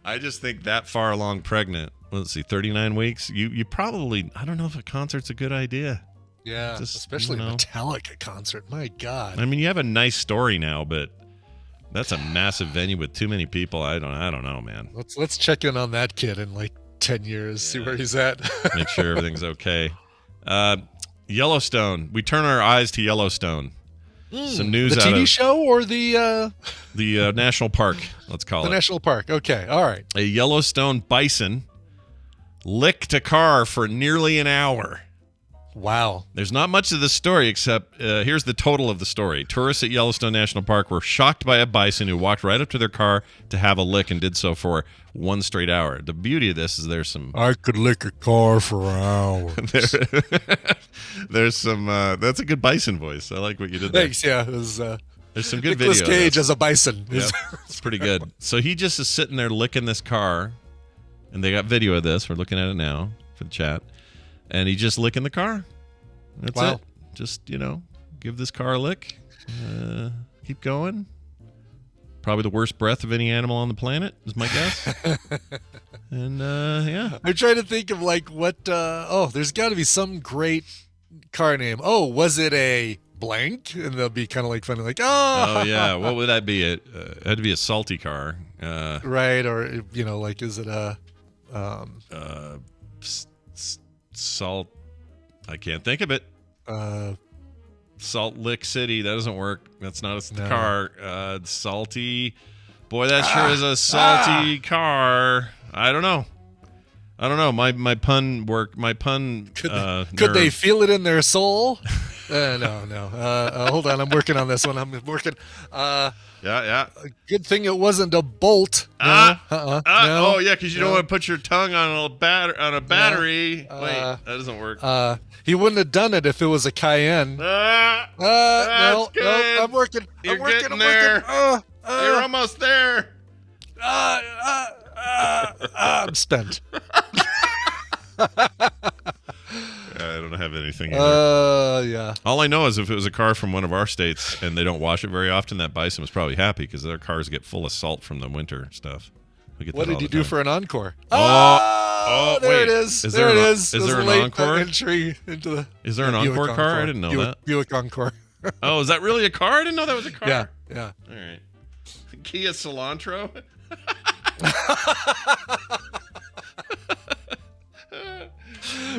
I just think that far along pregnant, let's see, 39 weeks, you probably, I don't know if a concert's a good idea. Yeah, Just, especially you know. a Metallica concert. My God. I mean, you have a nice story now, but that's a massive venue with too many people. I don't know, man. Let's check in on that kid in like 10 years, see where he's at. Make sure everything's okay. Yellowstone. We turn our eyes to Yellowstone. Some news the out TV of show or the national park, let's call it. national park? Okay, all right. A Yellowstone bison licked a car for nearly an hour. Wow. There's not much of the story, except here's the total of the story. Tourists at Yellowstone National Park were shocked by a bison who walked right up to their car to have a lick and did so for 1 straight hour. The beauty of this is there's some... I could lick a car for hours. there's some... that's a good bison voice. I like what you did there. Thanks, yeah. It was, There's some good Nicolas video. of Cage this. as a bison. Yep, it's pretty good. So he just is sitting there licking this car, and they got video of this. We're looking at it now for the chat. And he's just licking the car. That's Wow. it. Just, give this car a lick. Keep going. Probably the worst breath of any animal on the planet, is my guess. And, yeah. I'm trying to think of like what, there's got to be some great car name. Oh, was it a blank? And they'll be kind of like funny, like, Oh, yeah. What would that be? It had to be a salty car. Right, or, like, is it a... Salt. I can't think of it. Salt Lick City. That doesn't work. That's not a No. car. Salty. Boy, that sure is a salty car. I don't know. My pun work. My pun. Could nerve. they feel it in their soul? No. Hold on, I'm working on this one. I'm working. Yeah. Good thing it wasn't a bolt. No. No. Oh yeah, because you don't want to put your tongue on a battery. Wait, that doesn't work. He wouldn't have done it if it was a Cayenne. No, good. I'm working. You're I'm working. getting I'm there. working. You're almost there. I'm spent. I don't have anything either. Yeah. All I know is if it was a car from one of our states and they don't wash it very often, that bison was probably happy because their cars get full of salt from the winter stuff. We get What that all did you the do time. for an encore? Oh, there wait. it is. Is there there it an- is. is It there was an a late encore? entry into the. Is there an Buick encore car? I didn't know that. Buick Encore. Oh, is that really a car? I didn't know that was a car. Yeah. All right. Kia Cilantro.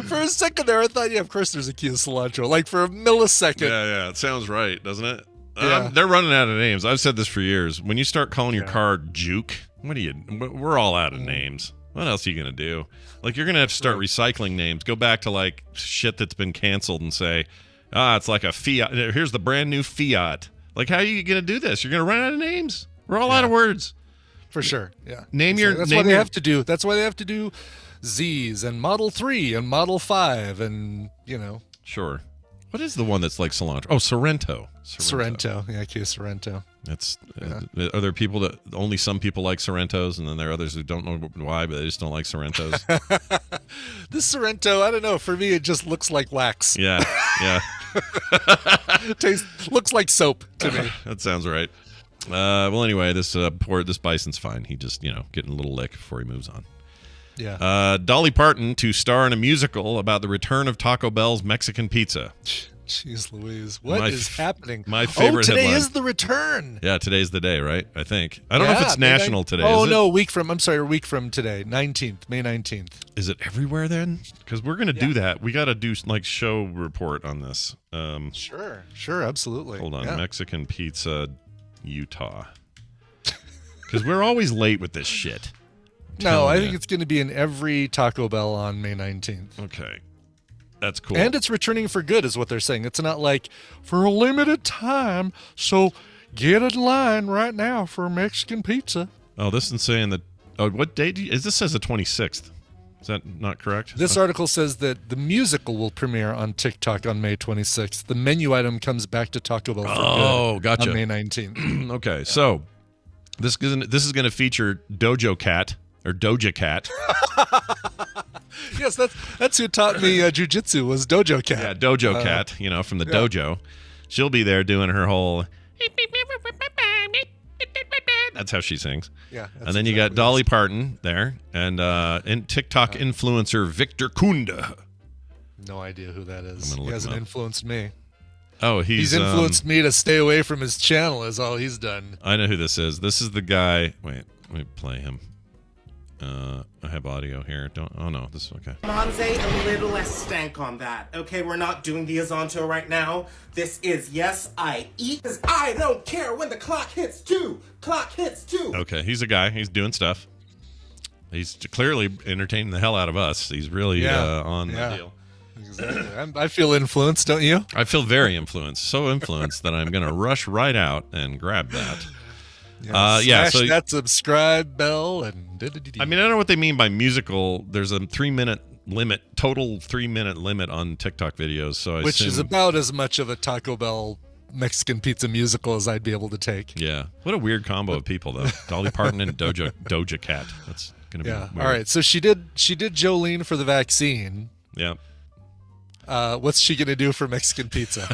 For a second there, I thought, yeah, of course there's a Kia Cilantro. Like for a millisecond. Yeah. It sounds right, doesn't it? Yeah. They're running out of names. I've said this for years. When you start calling your car Juke, we're all out of names. What else are you going to do? Like, you're going to have to start recycling names. Go back to, like, shit that's been canceled and say, it's like a Fiat. Here's the brand new Fiat. Like, how are you going to do this? You're going to run out of names. We're all out of words. For sure. Yeah. That's why they have to do. That's why they have to do Z's and Model 3 and Model 5 and, Sure. What is the one that's like cilantro? Oh, Sorrento. Sorrento. Yeah, Kia Sorrento. That's are there people that only some people like Sorrentos, and then there are others who don't know why, but they just don't like Sorrentos. This Sorrento, I don't know. For me, it just looks like wax. Yeah. Looks like soap to me. That sounds right. Well, anyway, this bison's fine. He just getting a little lick before he moves on. Yeah. Dolly Parton to star in a musical about the return of Taco Bell's Mexican pizza. Jeez Louise, what is happening? My favorite today headline. is the return. Yeah, today's the day, right? I think. I don't know if it's national today. Oh, is it? no, a week from today, 19th, May 19th. Is it everywhere then? Because we're going to do that. We got to do like show report on this. Sure, absolutely. Hold on, Yeah. Mexican pizza, Utah. Because we're always late with this shit. No, I think it's going to be in every Taco Bell on May 19th. Okay. That's cool. And it's returning for good, is what they're saying. It's not like for a limited time, so get in line right now for Mexican pizza. Oh, this is saying that. Oh, what date is this? Says the 26th. Is that not correct? This article says that the musical will premiere on TikTok on May 26th. The menu item comes back to Taco Bell for good gotcha. on May 19th. Okay, so this is going to feature Dojo Cat or Doja Cat. Yes, that's who taught me jujitsu was Dojo Cat. Yeah, Dojo Cat. From the dojo. She'll be there doing her whole. That's how she sings. Yeah. And then you got Dolly Parton there, and TikTok influencer Victor Kunda. No idea who that is. I'm gonna He look hasn't him up. influenced me. Oh, He's influenced me to stay away from his channel is all he's done. I know who this is. This is the guy. Wait, let me play him. I have audio here. Oh no, this is okay. Monze, a little less stank on that. Okay, we're not doing the Azonto right now. This is yes, I eat. 'Cause I don't care when the clock hits 2. Clock hits 2. Okay, he's a guy. He's doing stuff. He's clearly entertaining the hell out of us. He's really on the deal. Exactly. I feel influenced, don't you? I feel very influenced. So influenced that I'm going to rush right out and grab that. Smash that subscribe bell and. I mean, I don't know what they mean by musical. There's a 3-minute limit, total 3-minute limit on TikTok videos. So Which is about as much of a Taco Bell Mexican pizza musical as I'd be able to take. Yeah. What a weird combo of people, though. Dolly Parton and Doja Cat. That's going to be weird. All right. So she did Jolene for the vaccine. Yeah. What's she going to do for Mexican pizza?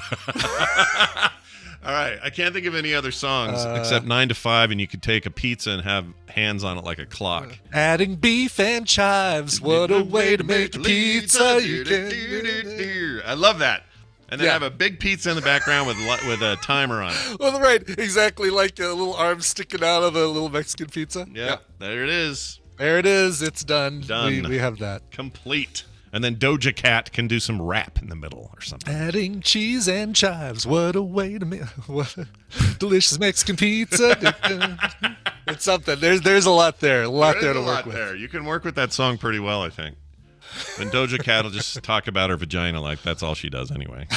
All right. I can't think of any other songs except 9 to 5, and you could take a pizza and have hands on it like a clock. Adding beef and chives. What a way to make a pizza. You can... I love that. And then have a big pizza in the background with a timer on it. Well, right. Exactly like a little arm sticking out of a little Mexican pizza. Yeah. There it is. There it is. It's done. Done. We have that. Complete. And then Doja Cat can do some rap in the middle or something. Adding cheese and chives. What a way to make what a delicious Mexican pizza. It's something. There's a lot there. A lot there to work with. You can work with that song pretty well, I think. And Doja Cat will just talk about her vagina like that's all she does anyway.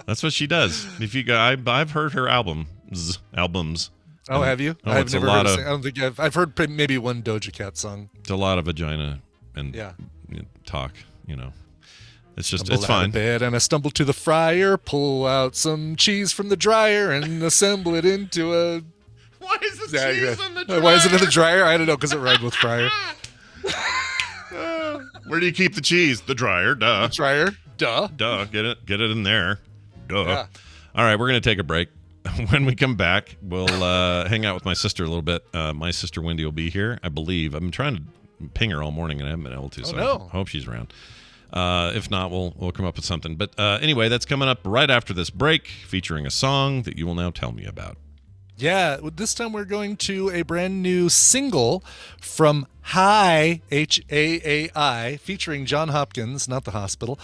That's what she does. If you go, I've heard her albums. Oh, have you? Oh, I've it's a never lot heard. of- I don't think I've heard maybe one Doja Cat song. It's a lot of vagina and Yeah. talk. It's just Stumble it's out of fine. bed and I stumble to the fryer, pull out some cheese from the dryer, and assemble it into a. Why is the Yeah, cheese yeah. in the dryer? Why is it in the dryer? I don't know, because it rhymed with fryer. Where do you keep the cheese? The dryer. Duh. Dryer, duh. Duh. Get it in there. Duh. Yeah. All right, we're gonna take a break. When we come back, we'll hang out with my sister a little bit. My sister Wendy will be here, I believe. I've been trying to ping her all morning and I haven't been able to. So no. I hope she's around. If not, we'll come up with something. But anyway, that's coming up right after this break, featuring a song that you will now tell me about. Yeah, this time we're going to a brand new single from Haai, Haai, featuring John Hopkins, not the hospital.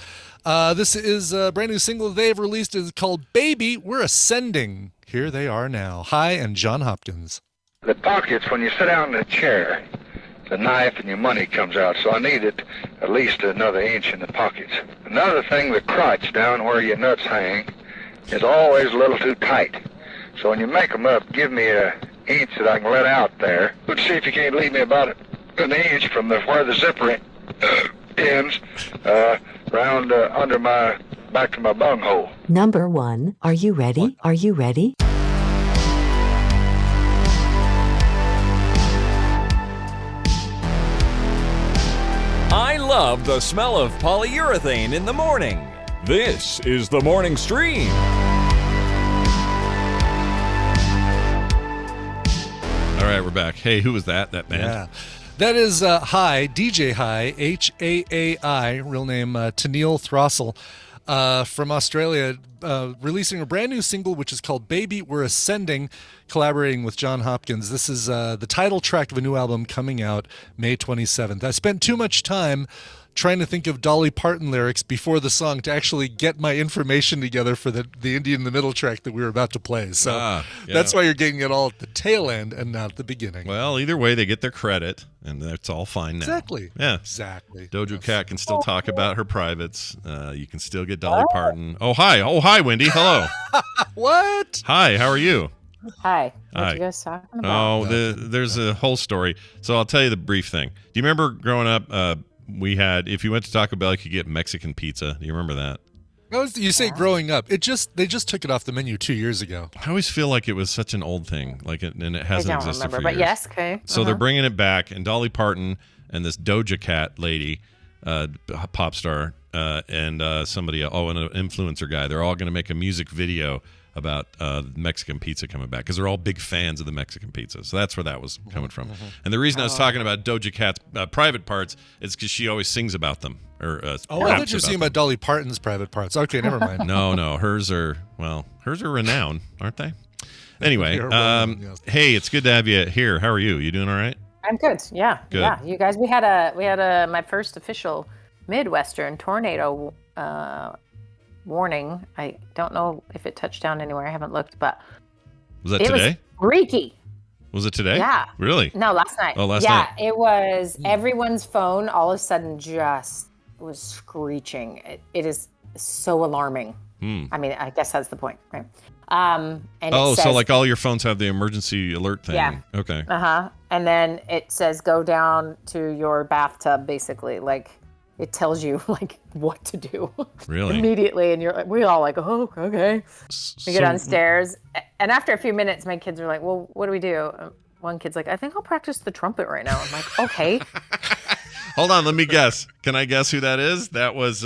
This is a brand new single they've released. It's called Baby, We're Ascending. Here they are now, Haai and John Hopkins. The pockets, when you sit down in a chair, the knife and your money comes out, so I needed at least another inch in the pockets. Another thing, the crotch down where your nuts hang is always a little too tight. So when you make them up, give me an inch that I can let out there. Let's see if you can't leave me about an inch from where the zipper ends, round under my, back to my bunghole. Number 1. Are you ready? Are you ready? I love the smell of polyurethane in the morning. This is the morning stream. All right, we're back. Hey, who was that? That band? Yeah. That is Haai, DJ Haai, Haai, real name Tennille Throssell, from Australia, releasing a brand new single which is called Baby, We're Ascending, collaborating with John Hopkins. This is the title track of a new album coming out May 27th. I spent too much time trying to think of Dolly Parton lyrics before the song to actually get my information together for the Indian in the Middle track that we were about to play. So Yeah. that's why you're getting it all at the tail end and not at the beginning. Well, either way, they get their credit, and that's all fine now. Exactly. Yeah. Exactly. Doja Cat can still talk about her privates. You can still get Dolly Parton. Oh, hi. Oh, hi, Wendy. Hello. What? Hi, how are you? Hi. What Hi. you guys talking about? Oh, there's a whole story. So I'll tell you the brief thing. Do you remember growing up, we had, if you went to Taco Bell, you could get Mexican pizza. Do you remember that? You say growing up. They just took it off the menu 2 years ago. I always feel like it was such an old thing, and it hasn't I don't existed remember, for but years. yes, okay. So they're bringing it back, and Dolly Parton and this Doja Cat lady, pop star, and somebody, and an influencer guy, they're all going to make a music video about Mexican pizza coming back because they're all big fans of the Mexican pizza. So that's where that was coming from. And the reason I was talking about Doja Cat's private parts is because she always sings about them. Or I thought you were singing about Dolly Parton's private parts. Okay, never mind. No, hers are renowned, aren't they? Anyway, They are well known, yes. hey, it's good to have you here. How are you? You doing all right? I'm good. Yeah. Good. Yeah. You guys, we had my first official Midwestern tornado warning. I don't know if it touched down anywhere. I haven't looked, but Was that it today? was freaky. Was it today? Yeah. Really? No, last night. Oh, last yeah, night. it was everyone's phone all of a sudden just was screeching. It is so alarming. I mean, I guess that's the point, right? And Oh, it says, so like all your phones have the emergency alert thing. Yeah. Okay. and then it says go down to your bathtub, basically. Like it tells you like what to do Really? immediately, and you're like, we all like, oh, okay. We get So- downstairs, and after a few minutes, my kids are like, well, what do we do? One kid's like, I think I'll practice the trumpet right now. I'm like, okay. Hold on, let me guess. Can I guess who that is? That was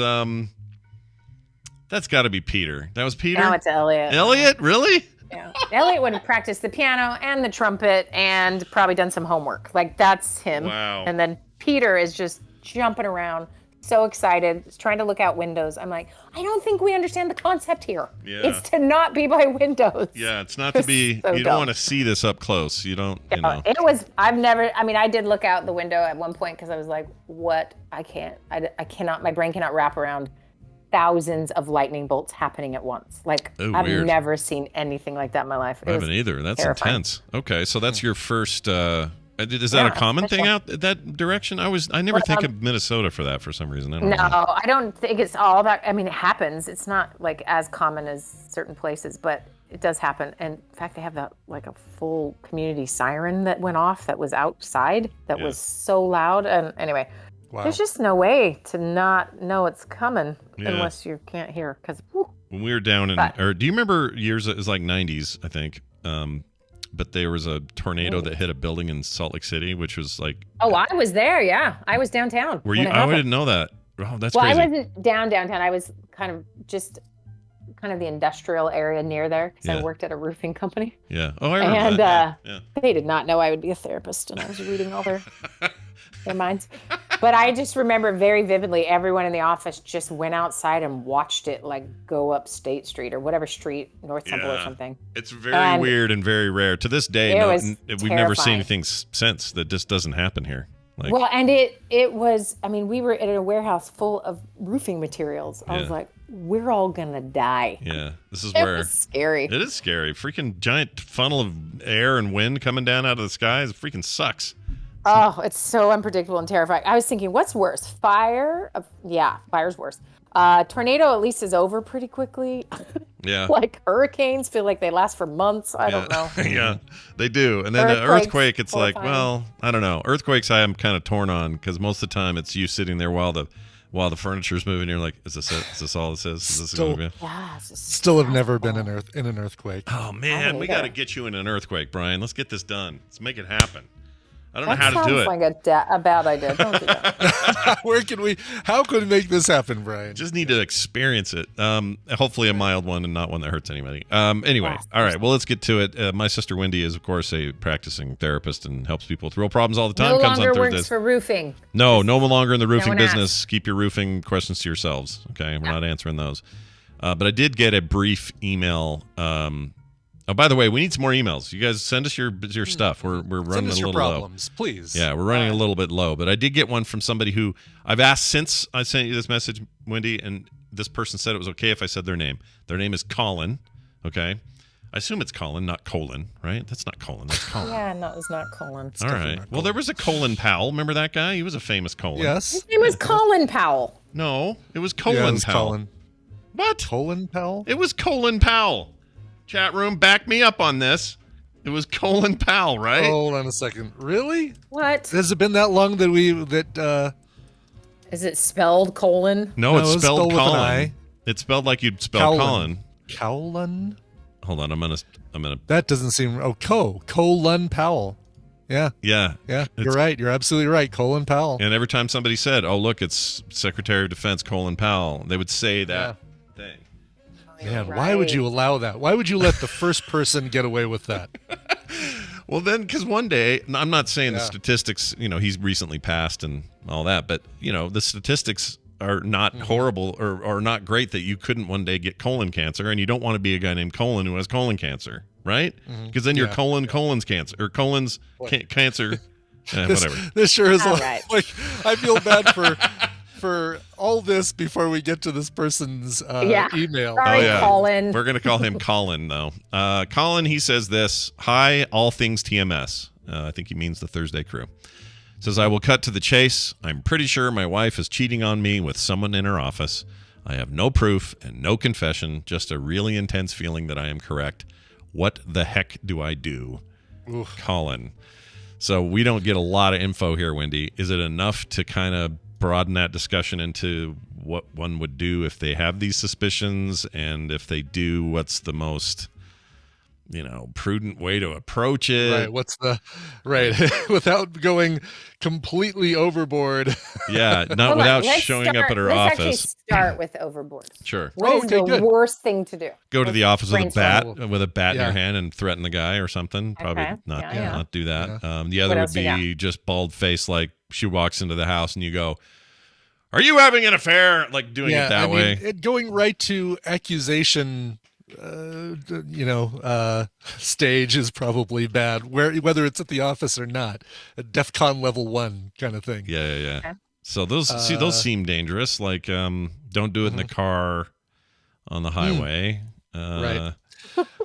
that's got to be Peter. That was Peter. Now it's Elliot. Elliot, really? Yeah. Elliot would have practiced the piano and the trumpet and probably done some homework. Like that's him. Wow. And then Peter is just jumping around, so excited, he's trying to look out windows. I'm like, I don't think we understand the concept here. Yeah. It's to not be by windows. Yeah, it's not to be. So you don't dumb. want to see this up close. You don't. You know. It was. I did look out the window at one point because I was like, what? I cannot. My brain cannot wrap around thousands of lightning bolts happening at once. Like Oh, I've weird. never seen anything like that in my life. I haven't either. That's terrifying. intense. Okay, so that's your first Is that a common thing especially- out that direction? I never think of Minnesota for that for some reason. I don't No, know. I don't think it's all that. I mean, it happens. It's not like as common as certain places, but it does happen. And in fact, they have a full community siren that went off that was outside that was so loud. And anyway, there's just no way to not know it's coming unless you can't hear. Because when we were down in, or do you remember years? It was like 90s, I think. But there was a tornado that hit a building in Salt Lake City, which was like. Oh, I was there. Yeah, I was downtown. Were you? I didn't know that. Oh, that's well, crazy. I wasn't downtown. I was kind of the industrial area near there because I worked at a roofing company. Yeah. Oh, I remember that. They did not know I would be a therapist, and I was reading all their minds. But I just remember very vividly, everyone in the office just went outside and watched it go up State Street or whatever street, North Temple or something. It's very weird and very rare. To this day, we've never seen terrifying. anything since that just doesn't happen here. Well, and it was, I mean, we were in a warehouse full of roofing materials. I was like, we're all going to die. Yeah, this is It where. was scary. It is scary. Freaking giant funnel of air and wind coming down out of the sky. It freaking sucks. Oh, it's so unpredictable and terrifying. I was thinking, what's worse? Fire? Yeah, fire's worse. Tornado at least is over pretty quickly. Yeah. Like hurricanes feel like they last for months. I don't know. Yeah, they do. And then the earthquake, it's like, well, I don't know. Earthquakes I am kind of torn on because most of the time it's you sitting there while the furniture's moving. You're like, is this it? Is this all this is? Is this Still- gonna be? Yeah, Still have never been in an earthquake. Oh man, we got to get you in an earthquake, Brian. Let's get this done. Let's make it happen. I don't know how to do it. Sounds like a bad idea. Don't do that. How could we make this happen, Brian? Just need to experience it. Hopefully a mild one and not one that hurts anybody. Anyway, all right. Well, let's get to it. My sister Wendy is, of course, a practicing therapist and helps people with real problems all the time. No Comes longer on works Thursdays. for roofing. No longer in the roofing one asked. business. Keep your roofing questions to yourselves. Okay, we're not answering those. But I did get a brief email. Oh, by the way, we need some more emails. You guys send us your stuff. We're running Send us a your little problems, please. Yeah, we're running a little bit low. But I did get one from somebody who I've asked since I sent you this message, Wendy, and this person said it was okay if I said their name. Their name is Colin. Okay, I assume it's Colin, not Colin, right? That's not Colin. That's Colin. Yeah, no, it's not Colin. All right. Well, there was a Colin Powell. Remember that guy? He was a famous Colin. Yes. His name was Colin Powell. No, it was Colin Yeah, it was Powell. Colin. What? Colin Powell? It was Colin Powell. Chat room, back me up on this. It was Colin Powell, right? Hold on a second. Really? What? Has it been that long that Is it spelled colon? No, it's it's spelled spelled with an Colin. I. It's spelled like you'd spell Colin. Colin. Colin? Hold on, I'm gonna. That doesn't seem. Colin Powell. Yeah. Yeah. Yeah. You're right. You're absolutely right. Colin Powell. And every time somebody said, "Oh, look, it's Secretary of Defense Colin Powell," they would say that thing. Man, why would you allow that? Why would you let the first person get away with that? Well, then, because one day, I'm not saying the Yeah. statistics, he's recently passed and all that, but, the statistics are not Mm-hmm. horrible or not great that you couldn't one day get colon cancer, and you don't want to be a guy named Colin who has colon cancer, right? Because then you're colon's cancer, or colon's cancer, whatever. This sure is All like, right. I feel bad for all this before we get to this person's email. Sorry, Colin. We're going to call him Colin, though. Colin, he says this. Hi, all things TMS. I think he means the Thursday crew. Says, I will cut to the chase. I'm pretty sure my wife is cheating on me with someone in her office. I have no proof and no confession, just a really intense feeling that I am correct. What the heck do I do? Oof. Colin. So we don't get a lot of info here, Wendy. Is it enough to kind of broaden that discussion into what one would do if they have these suspicions, and if they do, what's the most prudent way to approach it? Right. Without going completely overboard. Yeah, not Hold on, without let's showing start- up at her let's office. actually start with overboard. Sure. What is Okay, the good. worst thing to do? Go to the office with a brainstorm. bat, in Yeah. your hand, and threaten the guy or something. Probably Okay. not. Yeah. Not do that. Yeah. The other What would else you be just bald face, like she walks into the house and you go, "Are you having an affair?" Like doing it that way. Going right to accusation, stage is probably bad. Whether it's at the office or not, a DEFCON level 1 kind of thing. Yeah. Okay. So those seem dangerous. Like, don't do it in the car on the highway. Right.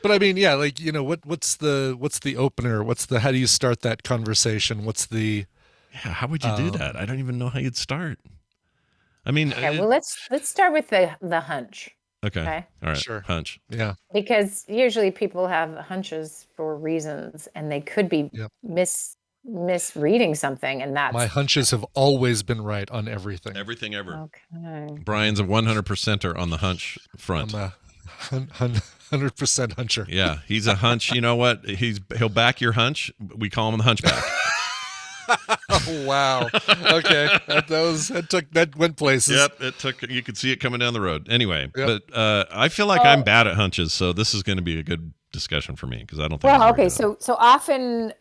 But I mean, yeah, like, what's the opener? How do you start that conversation? What's the Yeah, how would you do that? I don't even know how you'd start. I mean, Okay, well, let's start with the hunch. okay. All right. Sure. Hunch. Yeah. Because usually people have hunches for reasons, and they could be Yep. misreading something, and that's My hunches have always been right on everything. Everything ever. okay. Brian's a 100%er on the hunch front. I'm a 100% huncher. Yeah, he's a hunch. You know what? He'll back your hunch. We call him the hunchback. Oh, wow. Okay. That went places. Yep, it took. You could see it coming down the road. Anyway, Yep. but I feel like I'm bad at hunches, so this is going to be a good discussion for me because I don't think. Well, I'm okay, very good so often,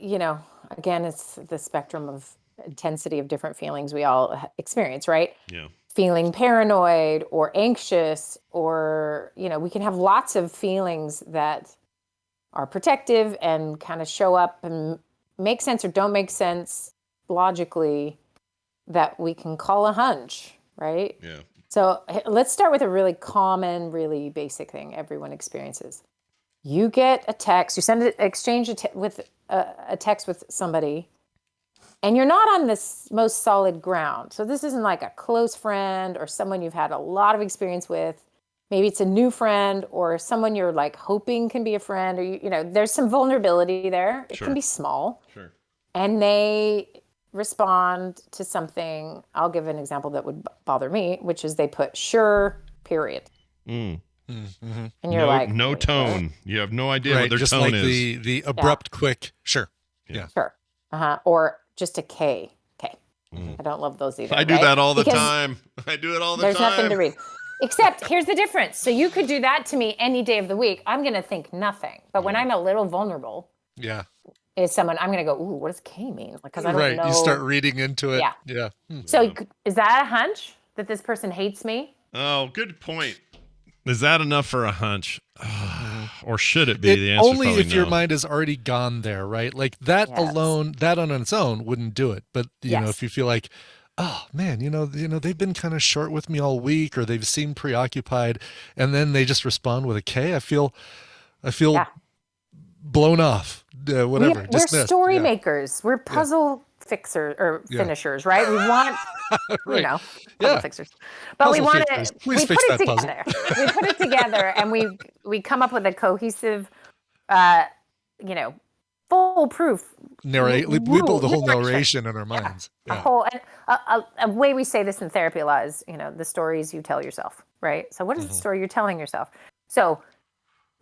again, it's the spectrum of intensity of different feelings we all experience, right? at it. Yeah. Feeling paranoid or anxious, or we can have lots of feelings that are protective and kind of show up and make sense or don't make sense logically, that we can call a hunch, right? Yeah. So let's start with a really common, really basic thing everyone experiences. You get a text, you exchange a text with somebody, and you're not on this most solid ground. So this isn't like a close friend or someone you've had a lot of experience with. Maybe it's a new friend or someone you're like hoping can be a friend, or there's some vulnerability there. It Sure. can be small. Sure. And they respond to something. I'll give an example that would bother me, which is they put sure, period. Mm. Mm-hmm. And you're like, no "Wait, tone. what?" You have no idea Right. what their Just tone like is. the abrupt, quick. Sure. Yeah. Sure. Or just a K. K. I don't love those either. I do right? that all the Because time. I do it all the There's time. nothing to read. Except here's the difference. So you could do that to me any day of the week. I'm going to think nothing. But when I'm a little vulnerable, Yeah. is someone, I'm going to go, ooh, what does K mean? Because I don't Right. know. You start reading into it. Yeah. Yeah. So is that a hunch that this person hates me? Oh, good point. Is that enough for a hunch? Or should it be? The answer Only probably if your no. mind has already gone there, right? Like that Yes. alone, that on its own wouldn't do it. But Yes. if you feel like, oh man, they've been kind of short with me all week, or they've seemed preoccupied, and then they just respond with a K, I feel Yeah. blown off. Whatever. We're dismissed. story Yeah. makers. We're puzzle fixers or Yeah. finishers, right? We want, Right. puzzle Yeah. fixers. But we Puzzle want fixers. to, Please we fix put it that puzzle. together. We put it together and we come up with a cohesive, foolproof Narrate. We build a whole narration. narration in our minds. A whole and a way we say this in therapy a lot is, the stories you tell yourself, right? So what is the story you're telling yourself? So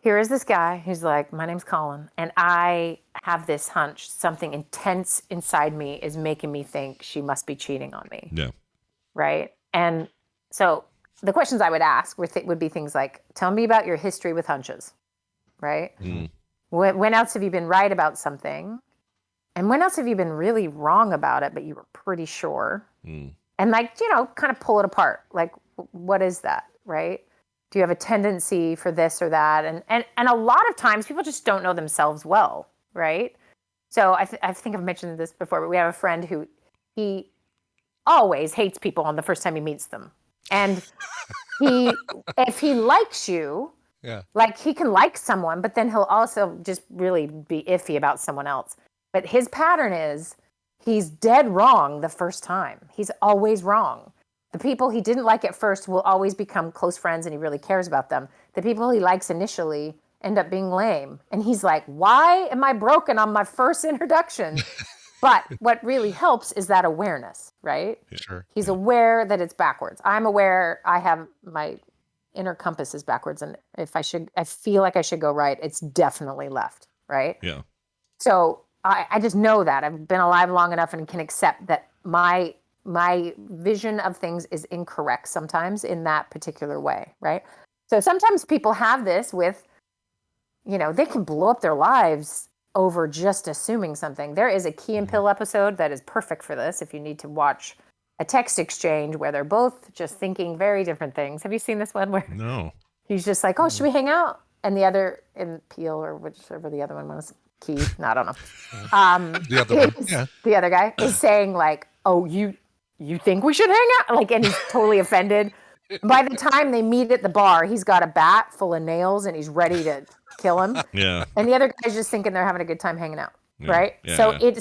here is this guy who's like, my name's Colin, and I have this hunch, something intense inside me is making me think she must be cheating on me, Yeah. right? And so the questions I would ask would be things like, tell me about your history with hunches, right? Mm. When else have you been right about something? And when else have you been really wrong about it, but you were pretty sure? Mm. And kind of pull it apart. Like, what is that, right? Do you have a tendency for this or that? And a lot of times people just don't know themselves well, right? So I think I've mentioned this before, but we have a friend who he always hates people on the first time he meets them. And if he likes you, Yeah. like he can like someone, but then he'll also just really be iffy about someone else. But his pattern is he's dead wrong the first time. He's always wrong. The people he didn't like at first will always become close friends and he really cares about them. The people he likes initially end up being lame. And he's like, why am I broken on my first introduction? But what really helps is that awareness, right? Sure. He's aware that it's backwards. I'm aware I have my inner compass is backwards. And if I feel like I should go right, it's definitely left, right? Yeah. So I just know that. I've been alive long enough and can accept that my vision of things is incorrect sometimes in that particular way, right? So sometimes people have this with, they can blow up their lives over just assuming something. There is a Key and Peele episode that is perfect for this if you need to watch a text exchange where they're both just thinking very different things. Have you seen this one where No. he's just like, oh, should we hang out? And the other, in Peele or whichever the other one was, Key, no, I don't know. The other one. Yeah. The other guy is saying like, oh, you think we should hang out? Like, and he's totally offended. By the time they meet at the bar, he's got a bat full of nails and he's ready to kill him. Yeah. And the other guy's just thinking they're having a good time hanging out, Yeah. right? Yeah, so yeah.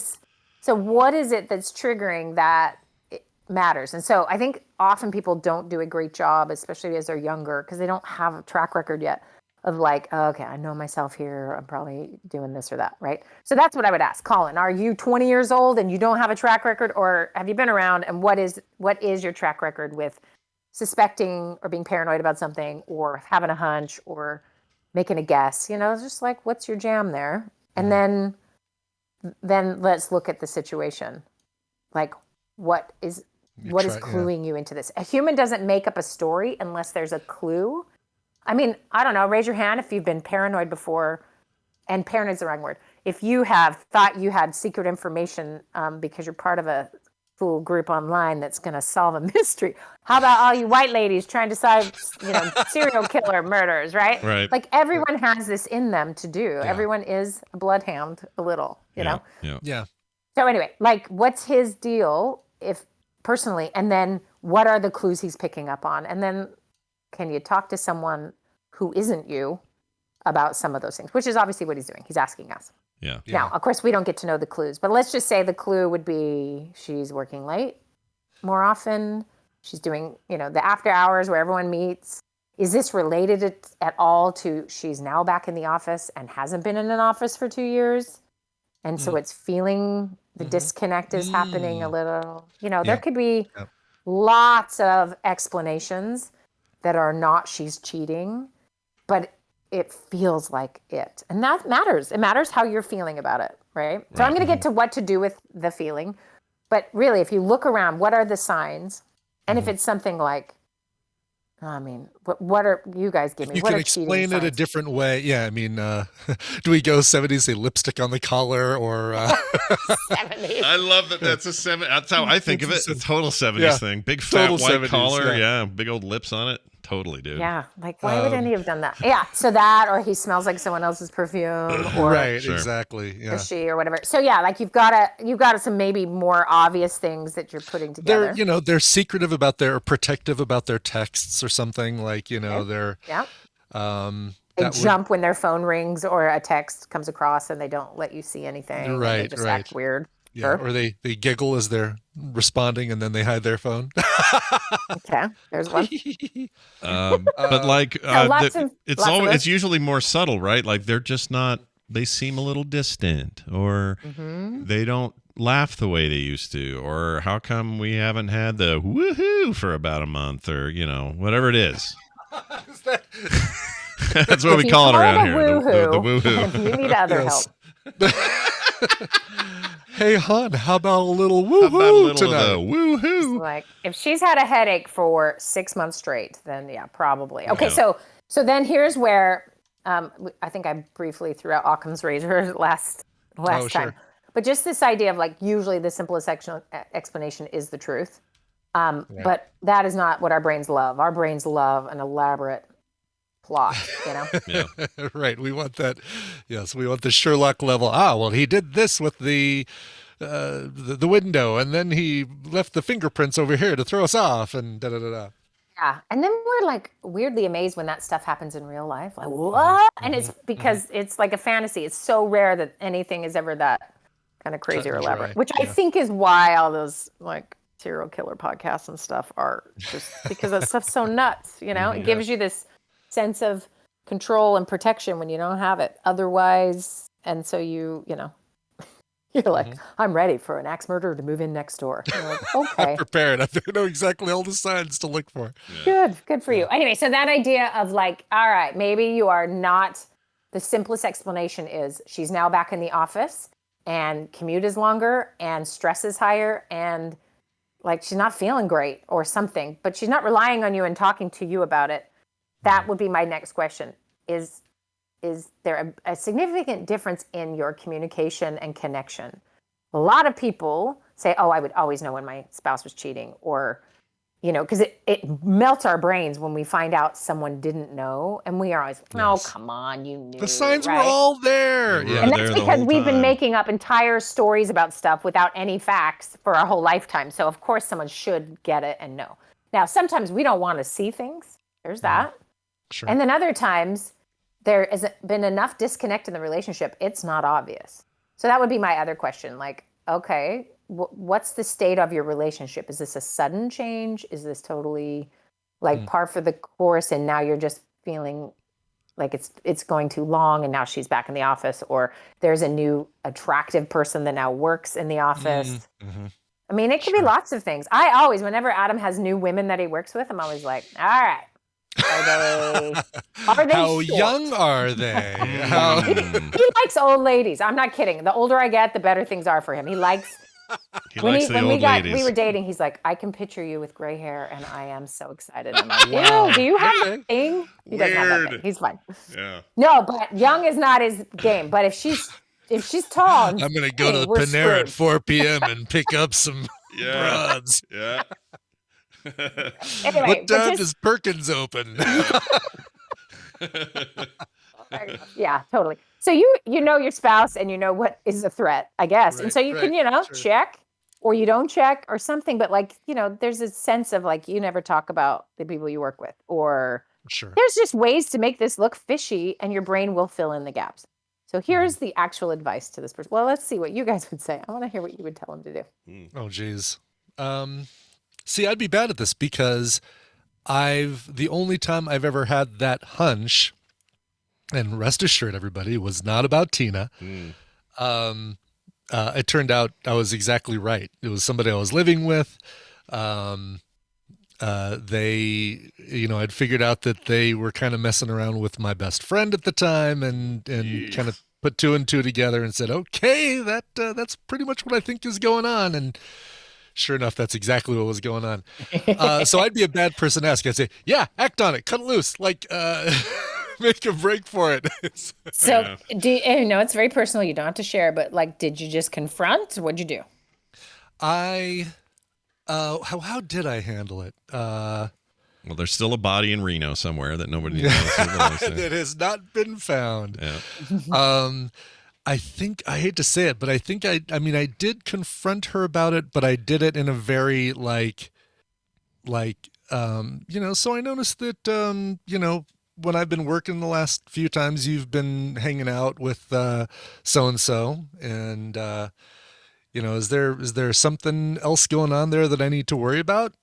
so what is it that's triggering that it matters? And so I think often people don't do a great job, especially as they're younger, because they don't have a track record yet of like, oh, okay, I know myself here. I'm probably doing this or that, right? So that's what I would ask. Colin, are you 20 years old and you don't have a track record, or have you been around, and what is your track record with suspecting or being paranoid about something, or having a hunch, or making a guess? It's just like, what's your jam there? And then let's look at the situation. Like, what is cluing you into this? A human doesn't make up a story unless there's a clue. I mean, I don't know, raise your hand if you've been paranoid before, and paranoid is the wrong word. If you have thought you had secret information because you're part of a cool group online that's going to solve a mystery. How about all you white ladies trying to solve, serial killer murders, right? Right. Like, everyone has this in them to do. Yeah. Everyone is a bloodhound a little, you know? Yeah. So anyway, like, what's his deal if personally, and then what are the clues he's picking up on? And then can you talk to someone who isn't you about some of those things, which is obviously what he's doing. He's asking us. Yeah. Now, of course, we don't get to know the clues, but let's just say the clue would be she's working late more often. She's doing, the after hours where everyone meets. Is this related at all to she's now back in the office and hasn't been in an office for 2 years? And so it's feeling the disconnect is happening a little. There could be lots of explanations that are not she's cheating, but it feels like it. And that matters. It matters how you're feeling about it, right? So I'm going to get to what to do with the feeling. But really, if you look around, what are the signs? And if it's something like, what are you guys give me? You what can are cheating explain it a signs? different way. Yeah, I mean, do we go 70s, say lipstick on the collar, or... 70s. I love that. That's that's how I think of it. A total 70s thing. Big fat Total white 70s, collar. yeah. Yeah. Big old lips on it. Totally, dude. Yeah, like, why would any have done that? Yeah, so that, or he smells like someone else's perfume, or right, exactly. Yeah. she, or whatever. So yeah, like, you've got some maybe more obvious things that you're putting together. They're secretive about or protective about their texts or something, like, they're they jump when their phone rings or a text comes across and they don't let you see anything. Right, and they just act weird. Yeah, Sure. or they giggle as they're responding and then they hide their phone. Okay, there's one. But like, lots of it's those. usually more subtle, right? Like, they're just not. They seem a little distant, or they don't laugh the way they used to, or how come we haven't had the woohoo for about a month, or whatever it is. That's what we call it around here. The woohoo. You need other help. Hey, hon, how about a little woohoo tonight? Woohoo! Like, if she's had a headache for 6 months straight, then yeah, probably. Okay, so then here's where I think I briefly threw out Occam's razor last time. Sure. But just this idea of, like, usually the simplest explanation is the truth. But that is not what our brains love. Our brains love an elaborate plot, Yeah. Right. We want that. Yes, we want the Sherlock level. Well, he did this with the window, and then he left the fingerprints over here to throw us off, and da da da da. Yeah, and then we're like weirdly amazed when that stuff happens in real life. Like, what? And it's because it's like a fantasy. It's so rare that anything is ever that kind of crazy or elaborate, which I think is why all those, like, serial killer podcasts and stuff are just because that stuff's so nuts. It gives you this sense of control and protection when you don't have it otherwise. And so you're like, I'm ready for an axe murderer to move in next door. You're like, okay. Prepared. I know exactly all the signs to look for. Good for you. Anyway, so that idea of, like, all right, maybe you are not, the simplest explanation is she's now back in the office and commute is longer and stress is higher and, like, she's not feeling great or something, but she's not relying on you and talking to you about it. That would be my next question. Is there a significant difference in your communication and connection? A lot of people say, oh, I would always know when my spouse was cheating, or, because it melts our brains when we find out someone didn't know. And we are always, come on, you knew. The signs right? were all there. Yeah, And that's because we've been making up entire stories about stuff without any facts for our whole lifetime. So, of course, someone should get it and know. Now, sometimes we don't want to see things. There's that. Sure. And then other times there has been enough disconnect in the relationship, it's not obvious. So that would be my other question. Like, okay, what's the state of your relationship? Is this a sudden change? Is this totally like par for the course and now you're just feeling like it's going too long and now she's back in the office, or there's a new attractive person that now works in the office? I mean, it could be lots of things. I always, whenever Adam has new women that he works with, I'm always like, all right, are they How short? young are they? He likes old ladies. I'm not kidding. The older I get, the better things are for him. He likes He likes the old ladies. We were dating, he's like, I can picture you with gray hair, and I am so excited. I'm like, ew, do you have a thing? He doesn't have that thing. He's fine. Yeah. No, but young is not his game. But if she's tall, and I'm gonna go to we're Panera at screwed. 4 p.m. and pick up some broads. Yeah. Anyway, What but time just- does Perkins open? Yeah, totally. So you know your spouse and you know what is a threat, I guess. And so you can, check or you don't check or something, but like, there's a sense of like you never talk about the people you work with, or Sure. there's just ways to make this look fishy and your brain will fill in the gaps. So here's the actual advice to this person. Well, let's see what you guys would say. I want to hear what you would tell him to do. Oh, geez. See, I'd be bad at this because the only time I've ever had that hunch, and rest assured, everybody, was not about Tina. It turned out I was exactly right. It was somebody I was living with. They, I'd figured out that they were kind of messing around with my best friend at the time, and kind of put two and two together and said, okay, that's pretty much what I think is going on. And sure enough, that's exactly what was going on. So I'd be a bad person to ask. I'd say, yeah, act on it, cut it loose, like make a break for it. So it's very personal. You don't have to share, but like, did you just confront? What'd you do? How did I handle it? Well, there's still a body in Reno somewhere that nobody knows. That has not been found. Yeah. I think, I hate to say it, but I think I did confront her about it, but I did it in a very so I noticed that, when I've been working the last few times, you've been hanging out with so-and-so, and, is there something else going on there that I need to worry about?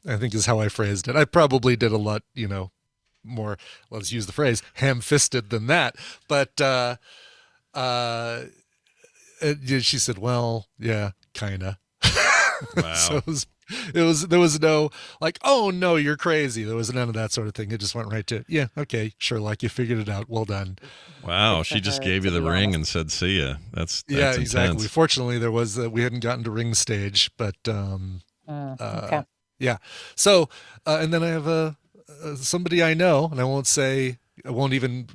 I think is how I phrased it. I probably did a lot, more, let's use the phrase, ham-fisted than that. But she said, well, yeah, kind of. Wow. So there was no like, oh no, you're crazy. There was none of that sort of thing. It just went right to, yeah, okay, Sherlock, you figured it out. Well done. Wow. She just gave you the ring and said, see ya. That's yeah, intense. exactly. Fortunately, there was, we hadn't gotten to ring stage, but Okay. yeah. So, and then I have somebody I know, and I won't even,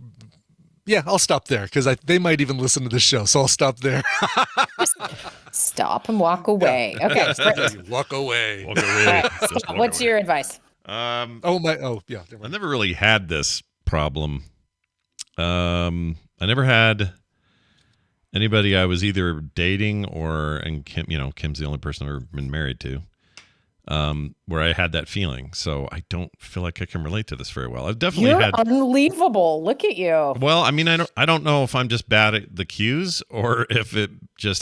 yeah, I'll stop there because they might even listen to the show. So I'll stop there. Stop and walk away. Yeah. Okay. Great. Walk away. Walk away. All right. Just walk What's away. your advice? Yeah. I never really had this problem. I never had anybody I was either dating and Kim's the only person I've ever been married to, where I had that feeling. So I don't feel like I can relate to this very well. I've definitely You're had. unbelievable. Look at you. Well, I mean, I don't know if I'm just bad at the cues or if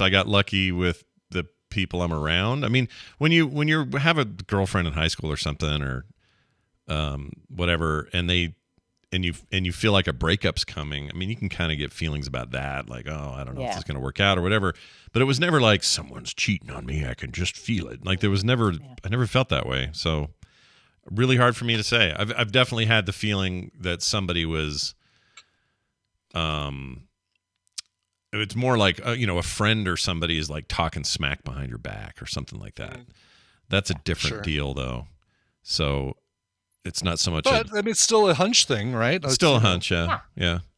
I got lucky with the people I'm around. I mean, when you have a girlfriend in high school or something or whatever, and you feel like a breakup's coming. I mean, you can kind of get feelings about that, like, oh, I don't know if this is going to work out or whatever. But it was never like someone's cheating on me. I can just feel it. Like I never felt that way. So really hard for me to say. I've definitely had the feeling that somebody was, it's more like, a friend or somebody is like talking smack behind your back or something like that. That's a different deal though. So it's not so much. But I mean, it's still a hunch thing, right? It's still a hunch, yeah.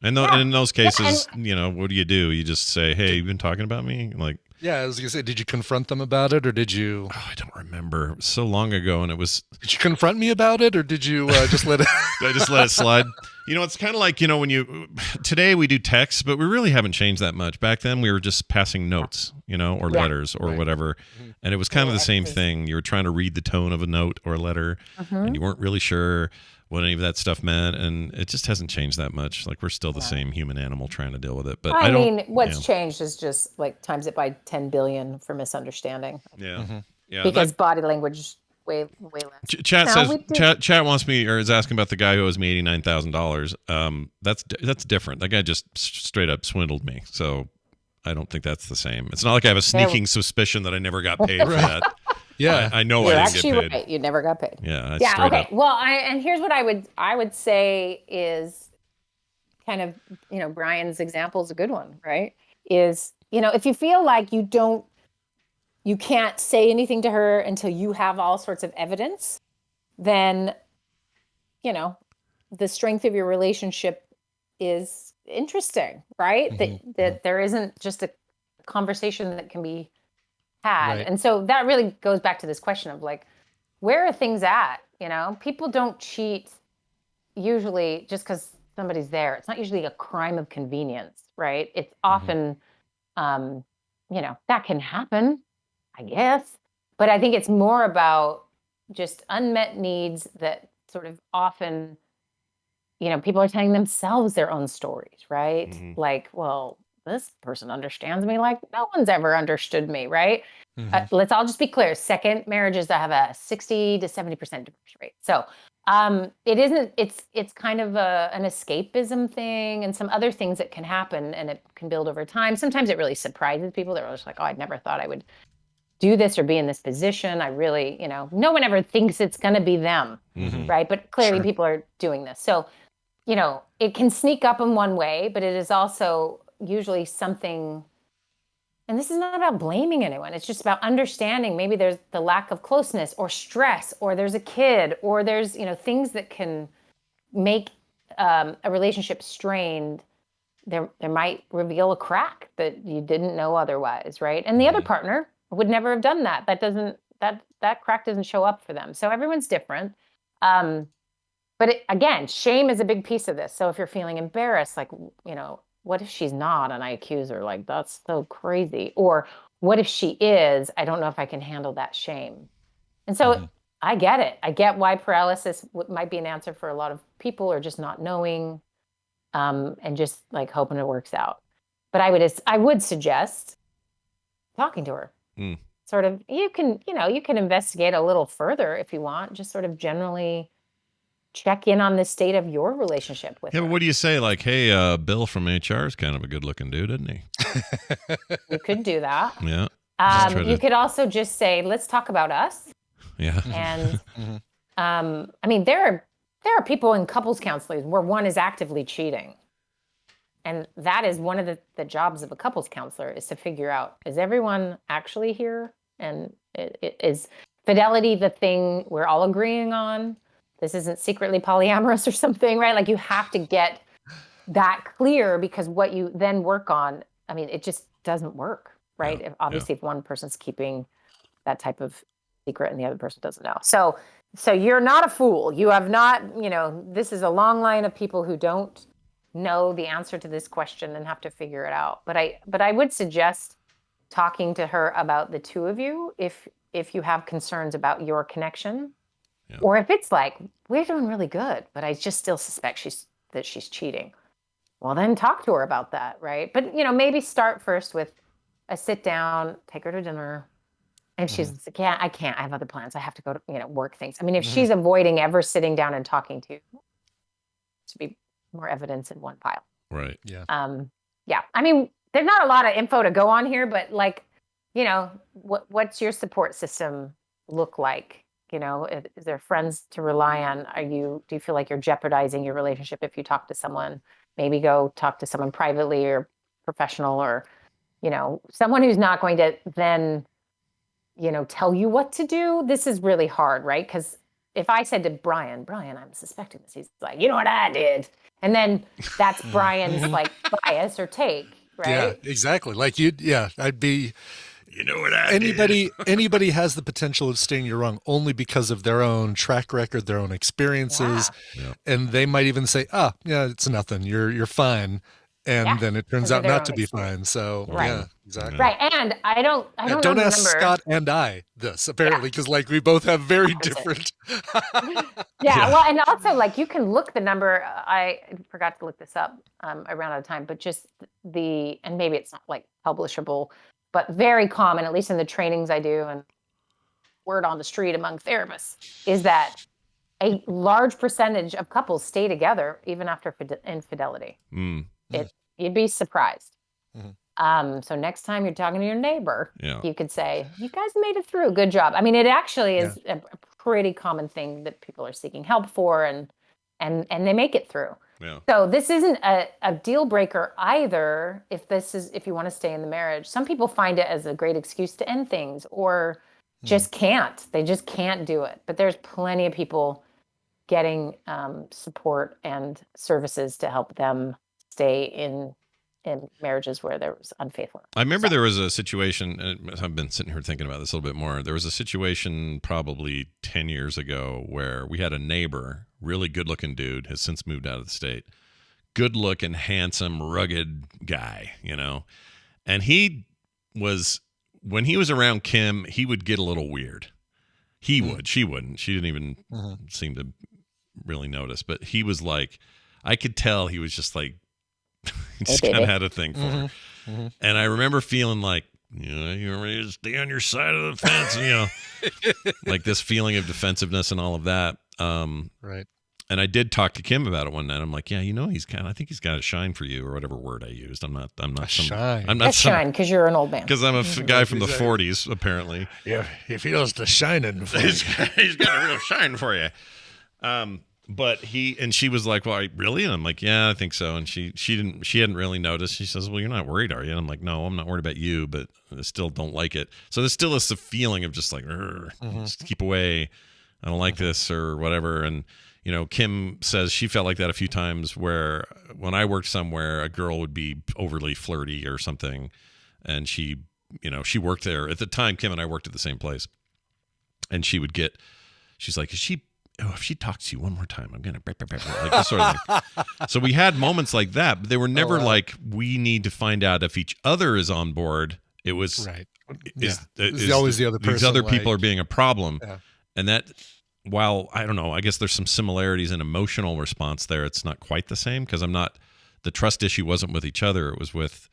And in those cases, what do? You just say, "Hey, you've been talking about me." Like, yeah, I was gonna say, did you confront them about it, or did you? Oh, I don't remember. It was so long ago, and it was. Did you confront me about it, or did you just let it? I just let it slide. You know, it's kind of like, when today we do text, but we really haven't changed that much. Back then we were just passing notes, or letters or whatever. And it was kind of the same thing. You were trying to read the tone of a note or a letter and you weren't really sure what any of that stuff meant. And it just hasn't changed that much. Like we're still the same human animal trying to deal with it. But I mean, what's changed is just like times it by 10 billion for misunderstanding. Yeah. Yeah. Because body language way less. Chat says chat wants me or is asking about the guy who owes me $89,000. That's different. That guy just straight up swindled me. So I don't think that's the same. It's not like I have a sneaking suspicion that I never got paid for that. Yeah, I know You're I didn't get actually paid. right. You never got paid. Yeah. Yeah. Okay. Up. Well, and here's what I would say is kind of Brian's example is a good one, right? Is if you feel like you can't say anything to her until you have all sorts of evidence, then, the strength of your relationship is interesting, right? That there isn't just a conversation that can be had. Right. And so that really goes back to this question of like, where are things at? People don't cheat usually just because somebody's there. It's not usually a crime of convenience, right? It's often, that can happen, I guess. But I think it's more about just unmet needs that sort of often, people are telling themselves their own stories, right? Like, well, this person understands me like no one's ever understood me, right? Let's all just be clear. Second marriages that have a 60 to 70% divorce rate. So it's kind of an escapism thing and some other things that can happen and it can build over time. Sometimes it really surprises people. They're just like, oh, I never thought I would do this or be in this position. I really, no one ever thinks it's going to be them, right? But clearly people are doing this. So, it can sneak up in one way, but it is also usually something, and this is not about blaming anyone. It's just about understanding maybe there's the lack of closeness or stress, or there's a kid, or there's, things that can make a relationship strained. There might reveal a crack that you didn't know otherwise, right? And the other partner would never have done that. That crack doesn't show up for them. So everyone's different. But again, shame is a big piece of this. So if you're feeling embarrassed, like, what if she's not and I accuse her? Like, that's so crazy. Or what if she is? I don't know if I can handle that shame. And so I get it. I get why paralysis might be an answer for a lot of people, or just not knowing and just like hoping it works out. But I would suggest talking to her. Sort of, you can investigate a little further if you want, just sort of generally check in on the state of your relationship with her. But what do you say? Like, hey, Bill from HR is kind of a good looking dude, isn't he? You could do that. Yeah. You could also just say, let's talk about us. Yeah. And I mean, there are people in couples counseling where one is actively cheating. And that is one of the jobs of a couples counselor, is to figure out, is everyone actually here? And is fidelity the thing we're all agreeing on? This isn't secretly polyamorous or something, right? Like, you have to get that clear, because what you then work on, I mean, it just doesn't work, right? If one person's keeping that type of secret and the other person doesn't know. So you're not a fool. You have not, this is a long line of people who don't know the answer to this question and have to figure it out. But I would suggest talking to her about the two of you if you have concerns about your connection. Yeah. Or if it's like, we're doing really good, but I just still suspect that she's cheating. Well, then talk to her about that, right? But, maybe start first with a sit down, take her to dinner. And she's like, yeah, I can't. I have other plans. I have to go to, work things. I mean, if she's avoiding ever sitting down and talking to you, to be more evidence in one pile. Right. Yeah. Yeah. I mean, there's not a lot of info to go on here, but like, what's your support system look like? Is there friends to rely on? Do you feel like you're jeopardizing your relationship if you talk to someone? Maybe go talk to someone privately or professional, or, someone who's not going to then, tell you what to do. This is really hard, right? Because if I said to Brian, I'm suspecting this, he's like, you know what I did? And then that's Brian's like bias or take, right? Yeah, exactly. Like I'd be, You know what I anybody has the potential of steering you wrong only because of their own track record, their own experiences, and they might even say, yeah, it's nothing. You're fine. And then it turns out not to be fine. So yeah, exactly. Right. And I don't don't know ask the number. Scott and I this, apparently, because like we both have very different. Well, and also like you can look the number. I forgot to look this up. I ran out of time, but just and maybe it's not like publishable, but very common, at least in the trainings I do and word on the street among therapists, is that a large percentage of couples stay together even after infidelity. You'd be surprised. So next time you're talking to your neighbor, you could say, "You guys made it through. Good job." I mean, it actually is a pretty common thing that people are seeking help for, and they make it through. Yeah. So this isn't a deal breaker either. If you want to stay in the marriage, some people find it as a great excuse to end things, or just can't. They just can't do it. But there's plenty of people getting support and services to help them stay in marriages where there was unfaithfulness. I remember there was a situation, and I've been sitting here thinking about this a little bit more. There was a situation probably 10 years ago where we had a neighbor, really good-looking dude, has since moved out of the state. Good-looking, handsome, rugged guy, And he was, when he was around Kim, he would get a little weird. He would. She wouldn't. She didn't even seem to really notice. But he was like, I could tell he was just like, he just kind of had a thing for her. And I remember feeling like, you're ready to stay on your side of the fence, like this feeling of defensiveness and all of that. Right. And I did talk to Kim about it one night. I'm like, I think he's got a shine for you, or whatever word I used. I'm not shine. I'm not shine because you're an old man. Because I'm a guy from the 40s, apparently. Yeah, he feels the shining for you. He's got a real shine for you. But she was like, well, really? And I'm like, yeah, I think so. And she hadn't really noticed. She says, well, you're not worried, are you? And I'm like, no, I'm not worried about you, but I still don't like it. So there's still this feeling of just like, just keep away. I don't like this or whatever. And, Kim says she felt like that a few times where when I worked somewhere, a girl would be overly flirty or something. And she worked there. At the time, Kim and I worked at the same place. And she's like, if she talks to you one more time, I'm going to like this sort of thing. So we had moments like that, but they were never like, we need to find out if each other is on board. It was right. Is always the other person. These other people are being a problem. Yeah. And that, while I don't know, I guess there's some similarities in emotional response there. It's not quite the same because the trust issue wasn't with each other. It was with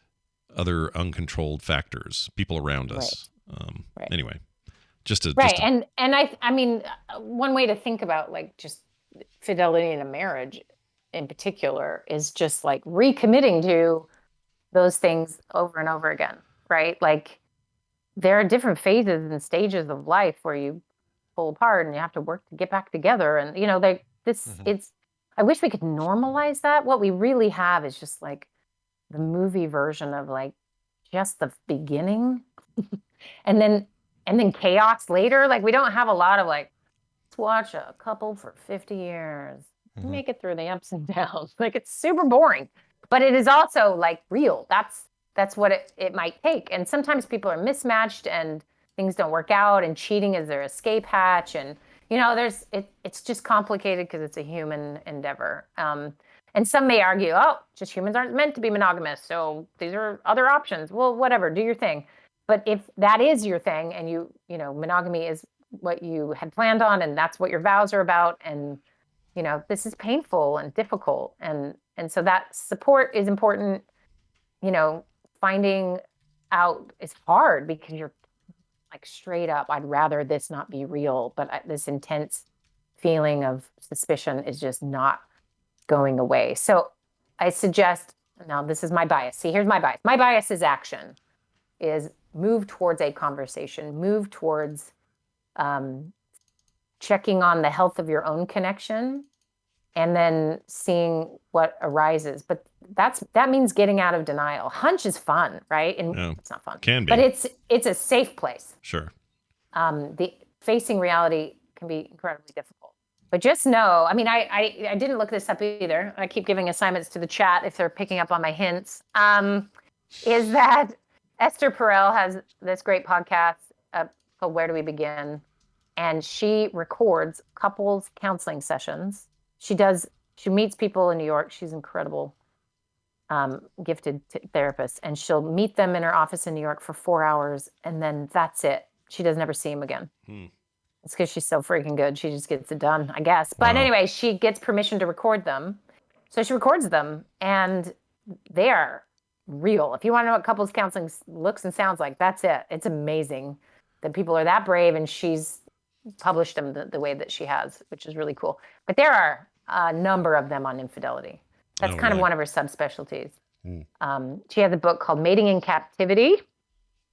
other uncontrolled factors, people around us. Right. Anyway. And I mean, one way to think about like just fidelity in a marriage in particular is just like recommitting to those things over and over again, right? Like there are different phases and stages of life where you pull apart and you have to work to get back together. And I wish we could normalize that. What we really have is just like the movie version of like just the beginning and then chaos later. Like we don't have a lot of like, let's watch a couple for 50 years, make it through the ups and downs. Like it's super boring, but it is also like real. That's what it might take. And sometimes people are mismatched and things don't work out and cheating is their escape hatch. And, it's just complicated because it's a human endeavor. And some may argue, just humans aren't meant to be monogamous. So these are other options. Well, whatever, do your thing. But if that is your thing and monogamy is what you had planned on and that's what your vows are about and, this is painful and difficult. And so that support is important. Finding out is hard because you're like straight up, I'd rather this not be real. But this intense feeling of suspicion is just not going away. So I suggest, now this is my bias. See, here's my bias. My bias is action. Is move towards a conversation, move towards checking on the health of your own connection and then seeing what arises. But that means getting out of denial. Hunch is fun, right? And it's not fun. Can be. But it's a safe place. Sure. The facing reality can be incredibly difficult. But just know, I mean, I didn't look this up either. I keep giving assignments to the chat if they're picking up on my hints. Is that Esther Perel has this great podcast called Where Do We Begin? And she records couples counseling sessions. She meets people in New York. She's incredible, gifted therapist. And she'll meet them in her office in New York for 4 hours. And then that's it. She doesn't ever see him again. It's because she's so freaking good. She just gets it done, I guess. But anyway, she gets permission to record them. So she records them, and they are real. If you want to know what couples counseling looks and sounds like, that's it. It's amazing that people are that brave, and she's published them the way that she has, which is really cool. But there are a number of them on infidelity. That's kind of one of her subspecialties. She has a book called Mating in Captivity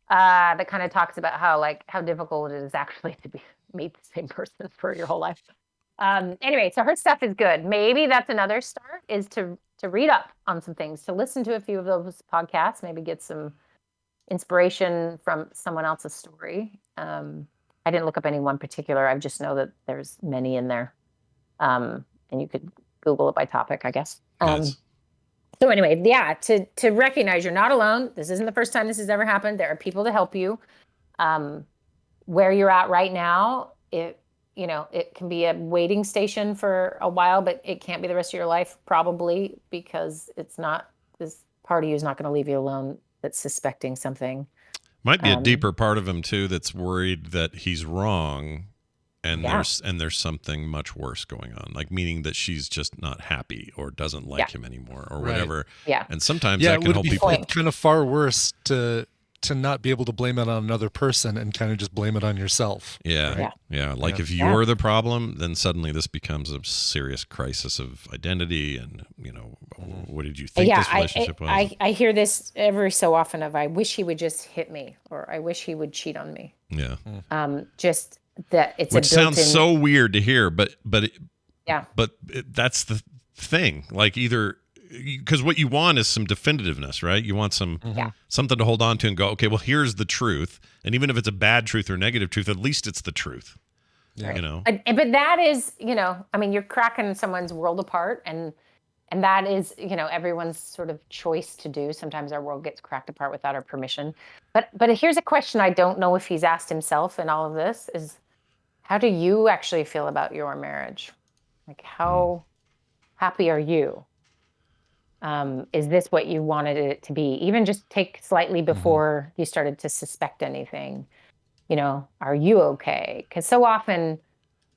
that kind of talks about how difficult it is actually to meet the same person for your whole life. Anyway, so her stuff is good. Maybe that's another start, is to read up on some things, to listen to a few of those podcasts, maybe get some inspiration from someone else's story. I didn't look up any one particular. I just know that there's many in there. And you could Google it by topic, I guess. Yes. So anyway, yeah, to recognize you're not alone. This isn't the first time this has ever happened. There are people to help you. Where you're at right now, it can be a waiting station for a while, but it can't be the rest of your life, probably, because this part of you is not going to leave you alone that's suspecting something. Might be a deeper part of him too that's worried that he's wrong, and there's something much worse going on, like meaning that she's just not happy or doesn't like him anymore or whatever. Yeah. And sometimes that can help people. Kind of far worse to not be able to blame it on another person and kind of just blame it on yourself. Yeah. Like if you're the problem, then suddenly this becomes a serious crisis of identity. And, what did you think this relationship was? I hear this every so often I wish he would just hit me, or I wish he would cheat on me. Yeah. Just that it's Which sounds so weird to hear, but that's the thing. Like because what you want is some definitiveness, right? You want something to hold on to and go, okay, well, here's the truth. And even if it's a bad truth or negative truth, at least it's the truth. Yeah. But that is, you're cracking someone's world apart, and that is, everyone's sort of choice to do. Sometimes our world gets cracked apart without our permission. But here's a question I don't know if he's asked himself in all of this is, how do you actually feel about your marriage? Like, how happy are you? Is this what you wanted it to be? Even just take slightly before you started to suspect anything. Are you okay? Because so often,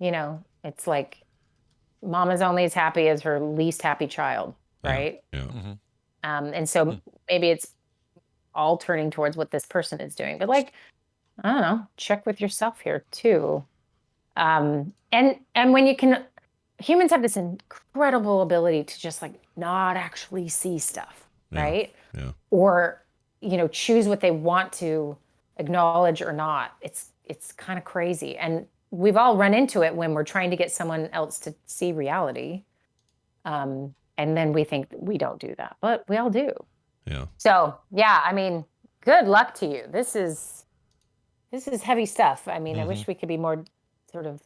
it's like mama's only as happy as her least happy child, right? Yeah. And so maybe it's all turning towards what this person is doing. But I don't know, check with yourself here too. And when you can, humans have this incredible ability to just not actually see stuff, right? Yeah. Or, choose what they want to acknowledge or not. It's kind of crazy. And we've all run into it when we're trying to get someone else to see reality. And then we think that we don't do that, but we all do. Yeah. So good luck to you. This is heavy stuff. I wish we could be more sort of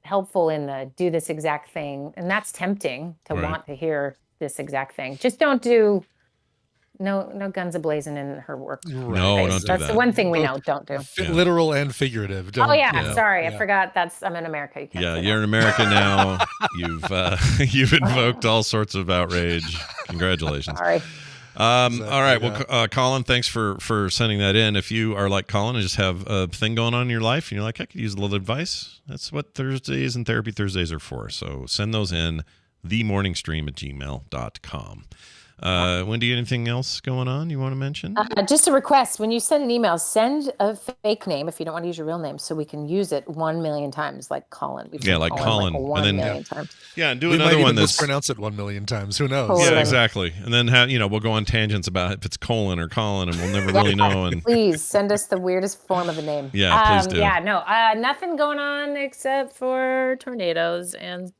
helpful in the do this exact thing. And that's tempting to want to hear this exact thing. Just don't do no guns a-blazing in her work. No, don't do That's that. the one thing we know, don't do. Literal and figurative. Sorry, I forgot. I'm in America. You can't say You're in America now. You've invoked all sorts of outrage. Congratulations. Sorry. All right. Well, Colin, thanks for sending that in. If you are like Colin and just have a thing going on in your life and you're like, I could use a little advice, that's what Thursdays and Therapy Thursdays are for. So send those in, themorningstream@gmail.com. Wendy, anything else going on you want to mention? Just a request. When you send an email, send a fake name if you don't want to use your real name, so we can use it 1 million times, like Colin. Like Colin. Like 1 million times. Yeah, and do we another might one even that's mispronounce it 1 million times. Who knows? Totally. Yeah, exactly. And then we'll go on tangents about if it's colon or Colin, and we'll never really know. And please send us the weirdest form of a name. Yeah, please do. Yeah, no, nothing going on except for tornadoes and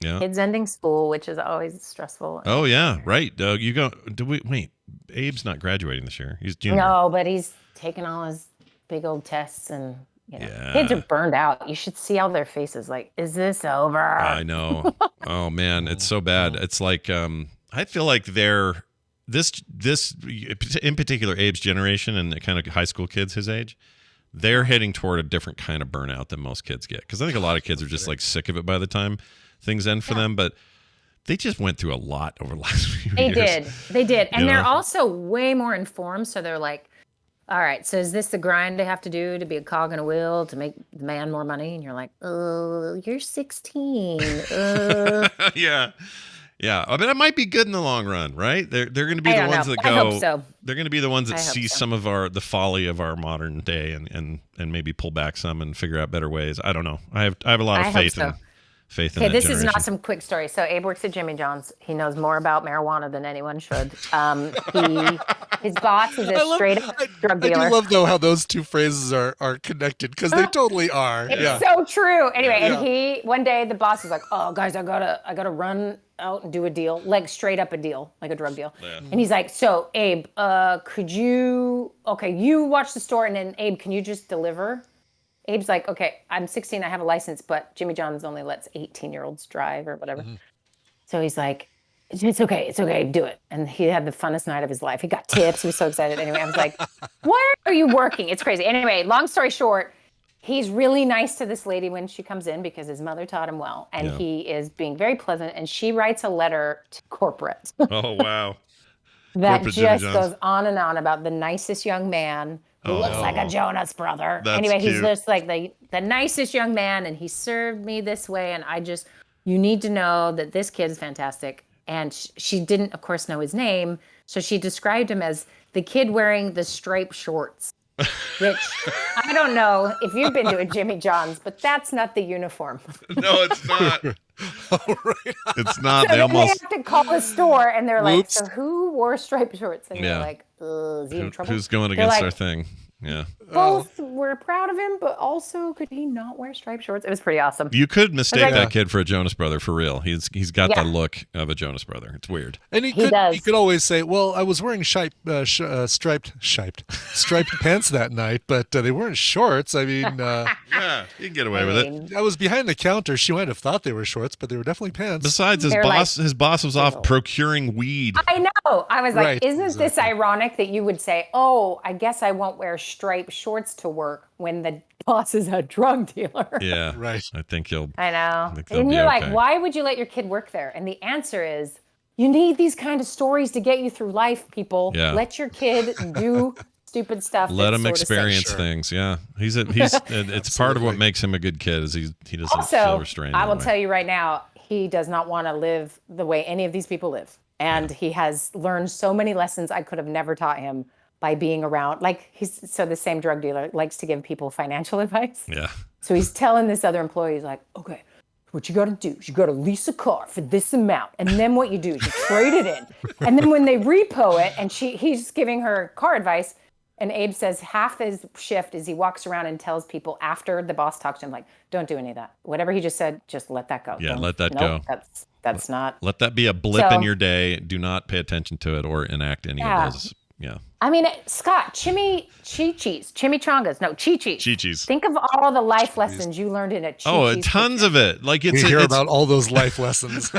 kids ending school, which is always stressful. Oh yeah, right. You go. Wait? Abe's not graduating this year. He's junior. No, but he's taking all his big old tests, and kids are burned out. You should see all their faces. Like, is this over? I know. Oh man, it's so bad. It's like I feel like they're this in particular, Abe's generation and the kind of high school kids his age, they're heading toward a different kind of burnout than most kids get. Because I think a lot of kids are just like sick of it by the time things end for them. But they just went through a lot over the last few years. They did. And You they're know? also way more informed. So they're like, all right, so is this the grind I have to do to be a cog in a wheel to make the man more money? And you're like, oh, you're 16. Yeah. I mean, it might be good in the long run, right? They're going to be I the don't ones know. that I go. hope so. They're going to be the ones that I hope see so. some of the folly of our modern day and maybe pull back some and figure out better ways. I don't know. I have a lot I of hope faith so. in faith in Okay, that this is generation. an awesome quick story. So Abe works at Jimmy John's. He knows more about marijuana than anyone should. His boss is a straight up drug I dealer. do love though how those two phrases are connected because they totally are. It's Yeah. so true. Anyway, Yeah. and he one day the boss was like, "Oh, guys, I gotta run out and do a deal, like straight up a deal, like a drug deal." And he's like, "So, Abe, could you? Okay, you watch the store, and then Abe, can you just deliver?" Abe's like, "Okay, I'm 16, I have a license, but Jimmy John's only lets 18-year-olds drive or whatever." So he's like, it's okay, do it. And he had the funnest night of his life. He got tips. He was so excited. Anyway, I was like, why are you working? It's crazy. Anyway, long story short, he's really nice to this lady when she comes in because his mother taught him well. And he is being very pleasant. And she writes a letter to corporate Oh wow. that Corporate Jimmy just John's. goes on and on about the nicest young man who looks like a Jonas brother. That's Anyway, he's cute. just like the nicest young man. And he served me this way. And you need to know that this kid is fantastic. And she didn't, of course, know his name. So she described him as the kid wearing the striped shorts, which I don't know if you've been to a Jimmy John's, but that's not the uniform. No, it's not. It's not. So They then almost. they have to call the store and they're like, Whoops. so who wore striped shorts? And Yeah. you're like, is he in trouble? Who's going They're against like, our thing? Yeah. both were proud of him, but also could he not wear striped shorts? It was pretty awesome. You could mistake like- that kid for a Jonas brother for real. He's got Yeah. the look of a Jonas brother. It's weird. And He does. he could always say, "Well, I was wearing striped pants that night, but they weren't shorts. I mean, Yeah, you can get away with it. I was behind the counter. She might have thought they were shorts, but they were definitely pants." Besides, his They're like- boss was off procuring weed. I know. I was like, Right, isn't this exactly. ironic that you would say, oh, I guess I won't wear striped shorts to work when the boss is a drug dealer? Yeah, Right. I think you'll. I know. think they'll And be you're okay. like, why would you let your kid work there? And the answer is, you need these kind of stories to get you through life, people. Yeah. Let your kid do stupid stuff. Let that's him sorta safe. experience things. Yeah, it's part of what makes him a good kid is he doesn't feel Also, restrained. I that will way. tell you right now, he does not want to live the way any of these people live. And he has learned so many lessons I could have never taught him by being around. Like, the same drug dealer likes to give people financial advice. Yeah. So he's telling this other employee, he's like, okay, what you got to do is you got to lease a car for this amount. And then what you do is you trade it in. And then when they repo it, and he's giving her car advice, and Abe says half his shift is he walks around and tells people after the boss talks to him, like, don't do any of that. Whatever he just said, just let that go. Yeah, Don't- let that nope, go. That's not. Let that be a blip in So- your day. Do not pay attention to it or enact any Yeah. of those. Yeah. I mean, Scott, chimichangas. No, Chi-Chis. Chi-Chis. Think of all the life lessons you learned in a Chi-Chis. Oh, tons of it. Like We it's hear it's, about all those life lessons.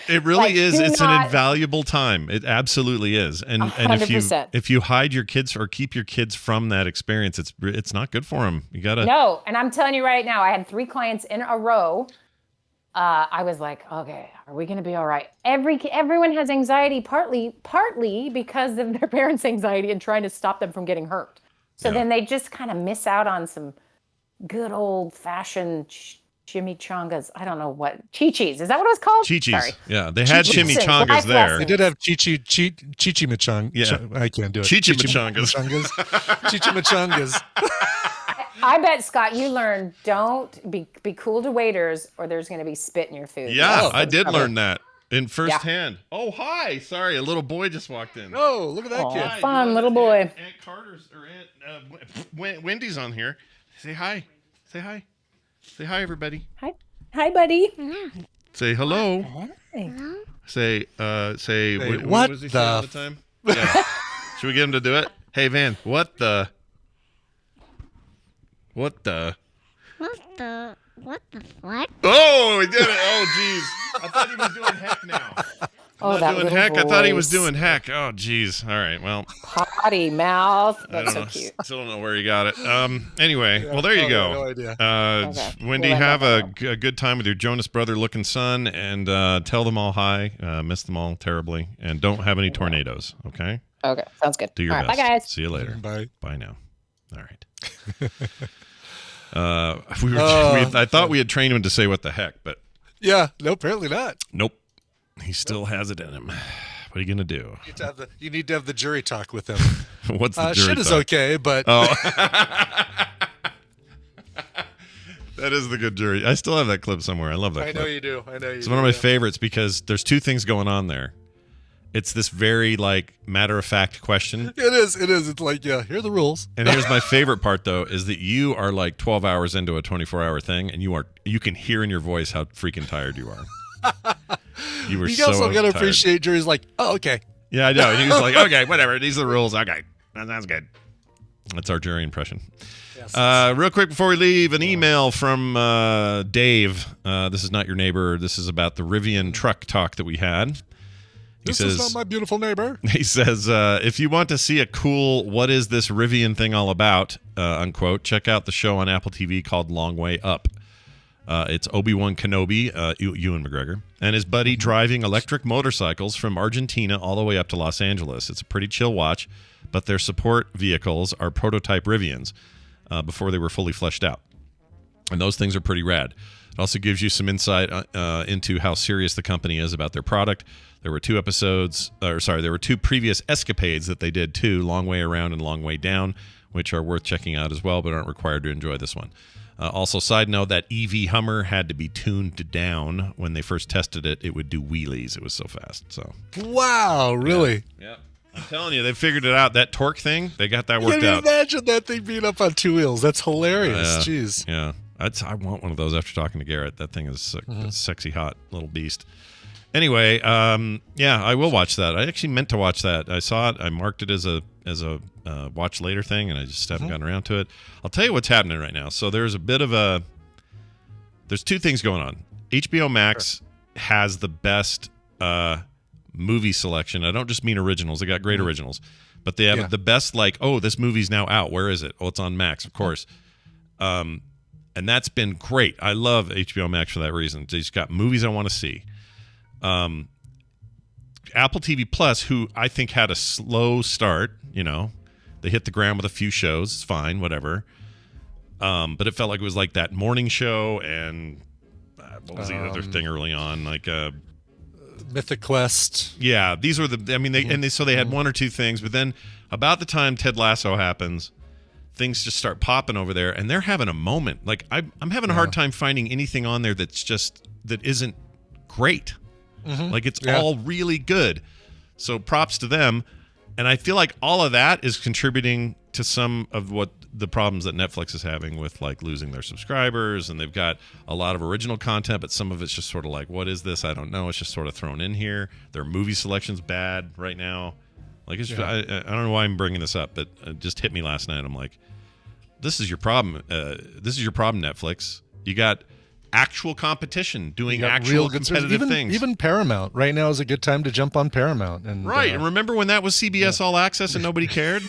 it really Like, is. do It's not- an invaluable time. It absolutely is. And if you 100%. if you hide your kids or keep your kids from that experience, it's not good for them. You gotta. No, and I'm telling you right now, I had 3 clients in a row. I was like, okay, are we going to be all right? Everyone has anxiety, partly because of their parents' anxiety and trying to stop them from getting hurt. So then they just kind of miss out on some good old fashioned chimichangas. I don't know what Chi-Chis. Is that what it was called? Chi-Chis. Sorry. Yeah, they had Chi-Chis. chimichangas Life there. lessons. They did have chichimachang. Yeah. I can't do it. Chichimachangas. Chichimachangas. I bet, Scott, you learned don't be cool to waiters or there's going to be spit in your food. Yeah, Oh, I did okay. learn that in firsthand. Oh, hi. Sorry, a little boy just walked in. Oh, look at that Aw. kid. Hi, fun you know, little boy. Aunt Carter's or Aunt Wendy's on here. Say hi. Say hi. Say hi, everybody. Hi, buddy. Say hello. Hey. Say what what does he say the all the time? Yeah. Should we get him to do it? Hey, Van, what the? What the what? Oh, he did it. Oh, jeez. I thought he was doing heck now. Oh, Not that doing little heck. I thought he was voice. doing heck. Oh, geez. All right. Well, Potty mouth. I That's don't so know. cute. Still don't know where you got it. Anyway, well, there you go. No idea. Okay. Wendy, Well, I have know a good time with your Jonas Brother looking son, and tell them all hi. Miss them all terribly, and don't have any tornadoes. Okay. Okay, sounds good. Do your All right, best. bye, guys. See you later. Bye. Bye now. All right. I thought we had trained him to say what the heck, but Yeah, no, apparently not. nope. He still has it in him. What are you gonna do? You need to have the jury talk with him. What's the jury shit is talk? okay, but Oh. That is the good jury. I still have that clip somewhere. I love that I clip. know you do. It's one of my favorites because there's two things going on there. It's this very matter-of-fact question. It is. It's like, yeah, here are the rules. And here's my favorite part though, is that you are like 12 hours into a 24-hour thing, and you can hear in your voice how freaking tired you are. You were You so also got to tired. appreciate jury's like, oh, okay. Yeah, I know. And he was like, okay, whatever. These are the rules. Okay. That sounds good. That's our jury impression. Yes. Real quick before we leave, an email from Dave. This is not your neighbor. This is about the Rivian truck talk that we had. This is not my beautiful neighbor. He says, if you want to see a cool what is this Rivian thing all about, unquote, check out the show on Apple TV called Long Way Up. It's Obi-Wan Kenobi, Ewan McGregor, and his buddy driving electric motorcycles from Argentina all the way up to Los Angeles. It's a pretty chill watch, but their support vehicles are prototype Rivians before they were fully fleshed out. And those things are pretty rad. It also gives you some insight into how serious the company is about their product. There were two previous escapades that they did too, Long Way Around and Long Way Down, which are worth checking out as well, but aren't required to enjoy this one. Also, side note, that EV Hummer had to be tuned down. When they first tested it, it would do wheelies. It was so fast. So Wow, really? yeah. I'm telling you, they figured it out. That torque thing, they got that Can worked you out. imagine that thing being up on two wheels? That's hilarious. Jeez. Yeah. I want one of those after talking to Garrett. That thing is a sexy, hot little beast. Anyway, yeah, I will watch that. I actually meant to watch that. I saw it. I marked it as a watch later thing, and I just haven't gotten around to it. I'll tell you what's happening right now. So there's two things going on. HBO Max has the best movie selection. I don't just mean originals. They got great originals. But they have the best, this movie's now out. Where is it? Oh, it's on Max, of course. And that's been great. I love HBO Max for that reason. They just got movies I want to see. Apple TV Plus, who I think had a slow start, they hit the ground with a few shows. It's fine, whatever. But it felt like it was like that morning show and what was the other thing early on? Mythic Quest. Yeah, these were so they had one or two things, but then about the time Ted Lasso happens, things just start popping over there, and they're having a moment. I'm having a hard time finding anything on there that isn't great. It's all really good. So props to them. And I feel like all of that is contributing to some of what the problems that Netflix is having with losing their subscribers. And they've got a lot of original content, but some of it's just sort of what is this? I don't know. It's just sort of thrown in here. Their movie selection's bad right now. I don't know why I'm bringing this up, but it just hit me last night. I'm like, this is your problem. This is your problem, Netflix. You got actual competition doing actual competitive things. Even Paramount right now is a good time to jump on Paramount. And and remember when that was CBS All Access and nobody cared?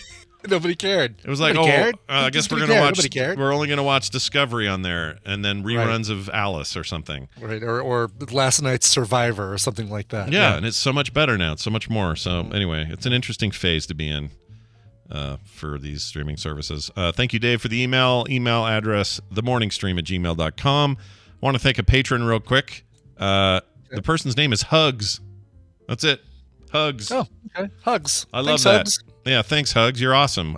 Nobody cared. It was like, I guess we're only going to watch Discovery on there, and then reruns of Alice or something. Right, or last night's Survivor or something like that. Yeah, and it's so much better now. It's so much more. So anyway, it's an interesting phase to be in for these streaming services. Thank you, Dave, for the email. Email address, themorningstream@gmail.com. I want to thank a patron real quick. The person's name is Hugs. That's it. Hugs. Oh, okay. Hugs. I love that. Hugs. Yeah, thanks, Hugs. You're awesome.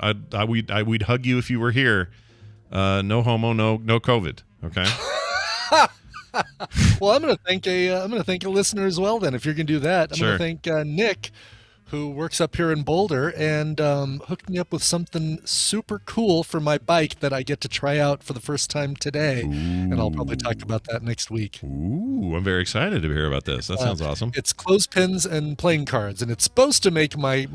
We'd hug you if you were here. No homo, no COVID. Okay. Well, I'm gonna thank a listener as well. Then, if you're gonna do that, I'm gonna thank Nick, who works up here in Boulder and hooked me up with something super cool for my bike that I get to try out for the first time today. Ooh. And I'll probably talk about that next week. Ooh, I'm very excited to hear about this. That sounds awesome. It's clothespins and playing cards, and it's supposed to make my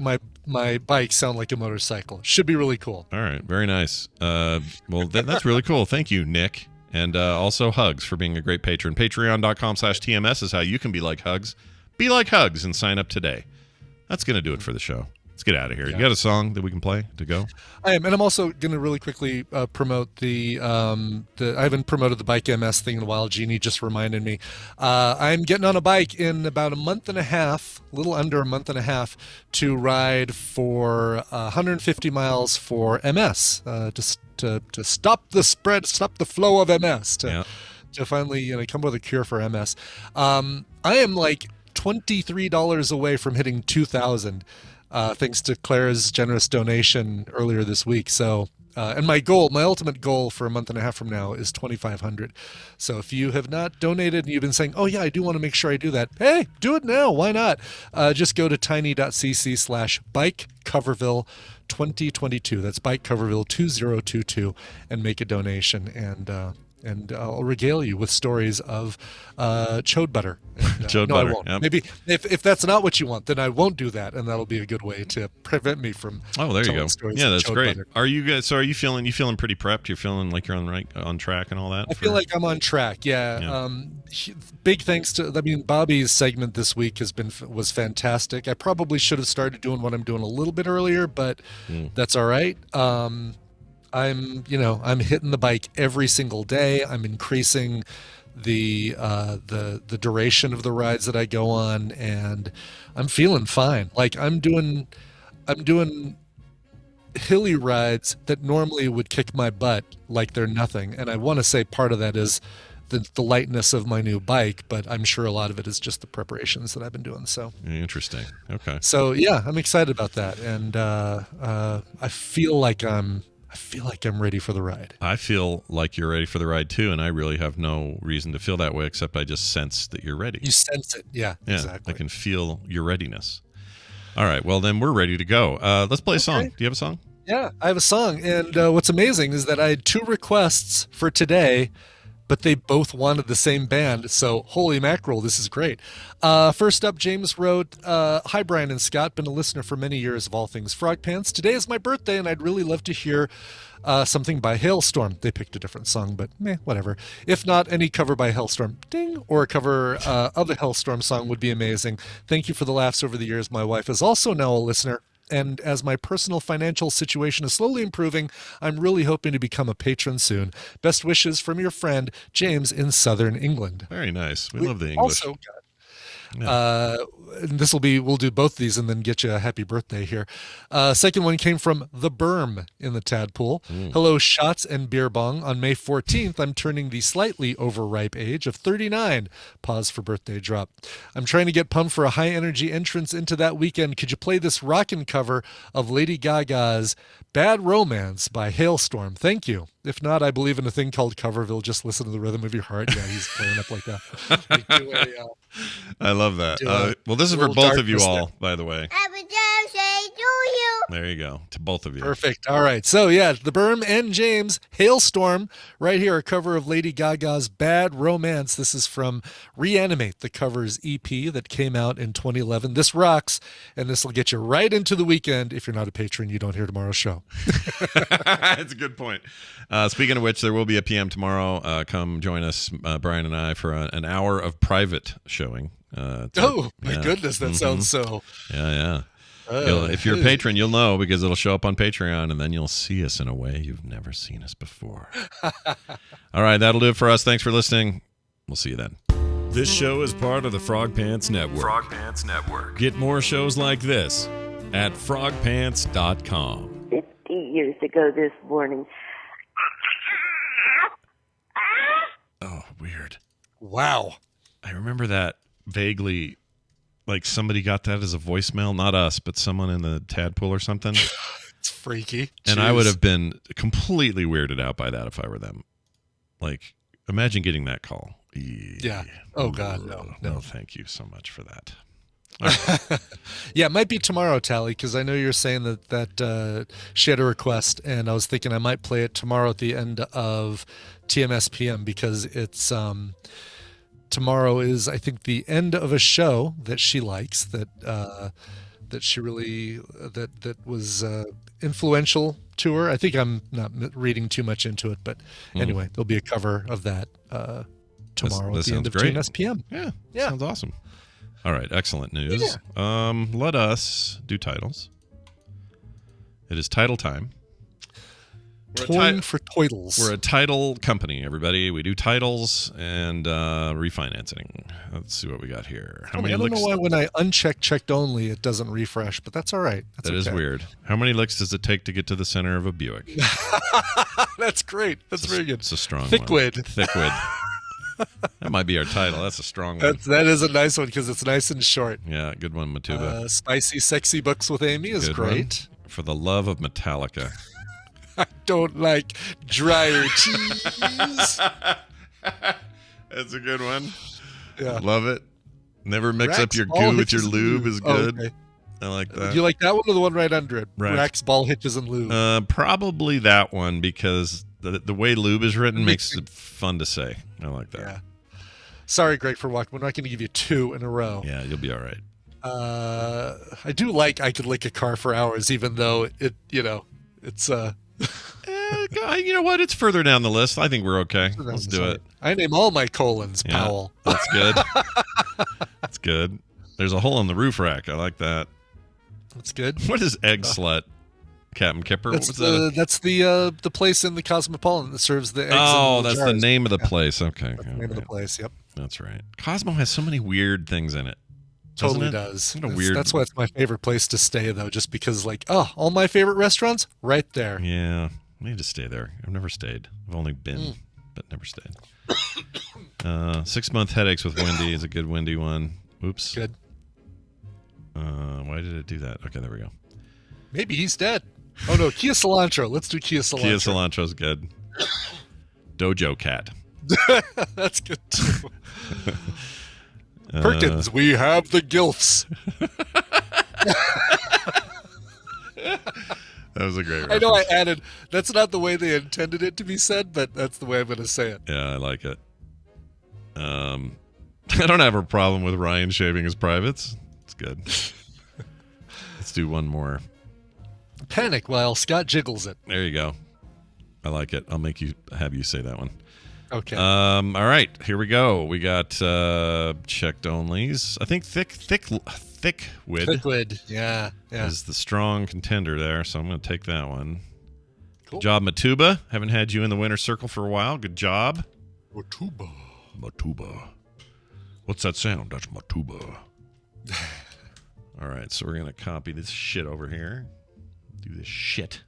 bike sound like a motorcycle. Should be really cool. All right, very nice. Well, that's really cool. Thank you, Nick. And also Hugs for being a great patron. Patreon.com/TMS is how you can be like Hugs. Be like Hugs and sign up today. That's going to do it for the show. Let's get out of here. You got a song that we can play to go? I am, and I'm also going to really quickly promote the I haven't promoted the Bike MS thing in a while. Jeannie just reminded me. I'm getting on a bike in about a month and a half, a little under a month and a half, to ride for 150 miles for MS, to stop the spread, stop the flow of MS, to finally come with a cure for MS. I am like $23 away from hitting 2,000. Thanks to Claire's generous donation earlier this week. So, and my ultimate goal for a month and a half from now is 2,500. So if you have not donated and you've been saying, oh yeah, I do want to make sure I do that. Hey, do it now. Why not? Just go to tiny.cc/bikecoverville 2022. That's bikecoverville 2022 and make a donation. And I'll regale you with stories of chode butter. And, chode no, butter. I won't. Yep. Maybe if that's not what you want, then I won't do that, and that'll be a good way to prevent me from. Oh, there you go. Stories Yeah, of that's chode great. butter. Are you guys? So are you feeling pretty prepped? You're feeling like you're on track and all that. I feel like I'm on track. Yeah. Big thanks to. I mean, Bobby's segment this week was fantastic. I probably should have started doing what I'm doing a little bit earlier, but that's all right. I'm hitting the bike every single day. I'm increasing the duration of the rides that I go on, and I'm feeling fine. Like I'm doing hilly rides that normally would kick my butt like they're nothing. And I want to say part of that is the lightness of my new bike, but I'm sure a lot of it is just the preparations that I've been doing. So interesting. Okay. So yeah, I'm excited about that, and I feel like I'm ready for the ride. I feel like you're ready for the ride too, and I really have no reason to feel that way except I just sense that you're ready. You sense it, yeah, exactly. I can feel your readiness. All right, well then we're ready to go. Let's play a song. Do you have a song? Yeah, I have a song, and what's amazing is that I had 2 requests for today, but they both wanted the same band, so holy mackerel, this is great. First up, James wrote, hi Brian and Scott, been a listener for many years of all things Frog Pants. Today is my birthday, and I'd really love to hear something by Hailstorm. They picked a different song, but whatever. If not, any cover by Hailstorm, ding, or a cover of a Hailstorm song would be amazing. Thank you for the laughs over the years. My wife is also now a listener, and as my personal financial situation is slowly improving, I'm really hoping to become a patron soon. Best wishes from your friend, James in Southern England. Very nice. We love the English. Also and we'll do both these and then get you a happy birthday here. Second one came from The Berm in the Tadpool. Hello, shots and beer bong. On May 14th, I'm turning the slightly overripe age of 39. Pause for birthday drop. I'm trying to get pumped for a high energy entrance into that weekend. Could you play this rockin' cover of Lady Gaga's Bad Romance by Hailstorm? Thank you. If not, I believe in a thing called Coverville. Just listen to the rhythm of your heart. Yeah, he's playing up like that. I love that. Well, this is for both of you all, by the way. Happy birthday to you. There you go. To both of you. Perfect. All right. So, yeah, The Berm and James, Hailstorm, right here, a cover of Lady Gaga's Bad Romance. This is from Reanimate, the covers EP that came out in 2011. This rocks, and this will get you right into the weekend. If you're not a patron, you don't hear tomorrow's show. That's a good point. Speaking of which, there will be a PM tomorrow. Come join us, Brian and I, for an hour of private showing. My goodness, that sounds so. Yeah. If you're a patron, you'll know because it'll show up on Patreon, and then you'll see us in a way you've never seen us before. All right, that'll do it for us. Thanks for listening. We'll see you then. This show is part of the Frog Pants Network. Frog Pants Network. Get more shows like this at frogpants.com. 50 years ago this morning. Oh, weird. Wow. I remember that vaguely, like somebody got that as a voicemail, not us, but someone in the Tadpool or something. It's freaky. And I would have been completely weirded out by that if I were them. Like, imagine getting that call. Yeah. Oh, God, no. Thank you so much for that. Yeah, it might be tomorrow, Tally, because I know you're saying that she had a request, and I was thinking I might play it tomorrow at the end of TMS PM because it's tomorrow is, I think, the end of a show that she likes that she really that was influential to her. I think I'm not reading too much into it, but anyway, there'll be a cover of that tomorrow at the end of TMS PM. Yeah, sounds awesome. All right, excellent news. Let us do titles. It is title time. Toying for titles. We're a title company, everybody. We do titles and refinancing. Let's see what we got here. I don't know why when I uncheck checked only, it doesn't refresh, but that's all right. That is weird. How many licks does it take to get to the center of a Buick? That's great. That's very good. It's a strong Thickwid. one. Thickwid. That might be our title. That's a strong one. That is a nice one because it's nice and short. Yeah, good one, Matuba. Spicy, sexy books with Amy is Good great. one. For the love of Metallica. I don't like drier cheese. That's a good one. Yeah. Love it. Never mix Rax up your ball goo with your hitches and lube lube. is good. Okay. I like that. Do you like that one or the one right under it? Rax ball hitches and lube. Probably that one because the way lube is written makes it fun to say. I like that. Yeah. Sorry, Greg, for walking. We're not going to give you 2 in a row. Yeah, you'll be all right. I do like I could lick a car for hours, even though it's You know what? It's further down the list. I think we're okay. Let's do it. I name all my colons Powell. That's good. That's good. There's a hole in the roof rack. I like that. That's good. What is Egg Slut? Captain Kipper? That's What was that? that's the place in the Cosmopolitan that serves the eggs. Oh, in the that's jars. the name of the place. Okay. That's the name of the place. Yep. That's right. Cosmo has so many weird things in it. Totally Doesn't it? does. What a weird. That's why it's my favorite place to stay, though, just because, all my favorite restaurants right there. Yeah, I need to stay there. I've never stayed. I've only been, but never stayed. 6-month headaches with Wendy is a good Wendy one. Oops. Good. Why did it do that? Okay, there we go. Maybe he's dead. Oh no, Kia Cilantro. Let's do Kia Cilantro. Kia Cilantro's good. Dojo Cat. That's good too. Perkins, we have the gilfs. That was a great reference. I know I added, that's not the way they intended it to be said, but that's the way I'm going to say it. Yeah, I like it. I don't have a problem with Ryan shaving his privates. It's good. Let's do one more. Panic while Scott jiggles it. There you go. I like it. I'll have you say that one. Okay. All right, here we go. We got checked onlys. I think Thickwid. Thickwid. Yeah. Is the strong contender there, so I'm going to take that one. Cool. Good job, Matuba. Haven't had you in the winner's circle for a while. Good job. Matuba. What's that sound? That's Matuba. All right, so we're going to copy this shit over here. Do this shit.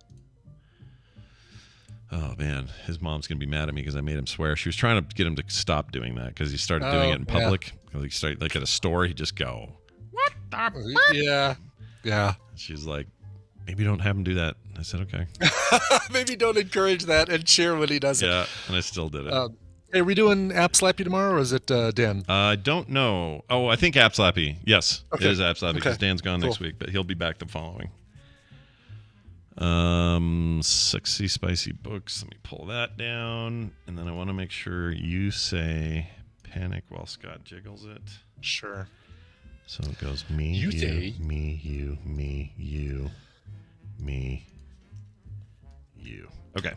Oh, man. His mom's going to be mad at me because I made him swear. She was trying to get him to stop doing that because he started doing it in public. Yeah. He started, at a store, he'd just go, "What the fuck?" Yeah. She's like, maybe don't have him do that. I said, okay. Maybe don't encourage that and cheer when he does it. Yeah, and I still did it. Hey, are we doing App Slappy tomorrow, or is it Dan? I don't know. Oh, I think App Slappy. Yes, okay. It is App Slappy because Dan's gone next week, but he'll be back the following. Sexy, spicy books. Let me pull that down. And then I want to make sure you say panic while Scott jiggles it. Sure. So it goes me, you, me, you, me, you, me, you. Okay.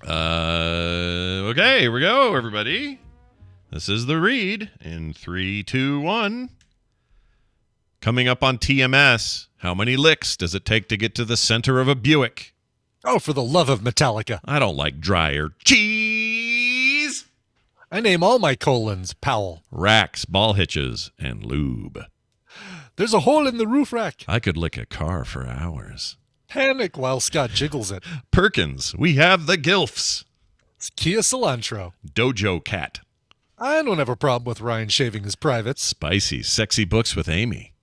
Okay, here we go, everybody. This is the read in 3, 2, 1. Coming up on TMS, how many licks does it take to get to the center of a Buick? Oh, for the love of Metallica. I don't like dryer cheese. I name all my colons Powell. Racks, ball hitches, and lube. There's a hole in the roof rack. I could lick a car for hours. Panic while Scott jiggles it. Perkins, we have the gilfs. It's Kia Cilantro. Dojo Cat. I don't have a problem with Ryan shaving his privates. Spicy, sexy books with Amy.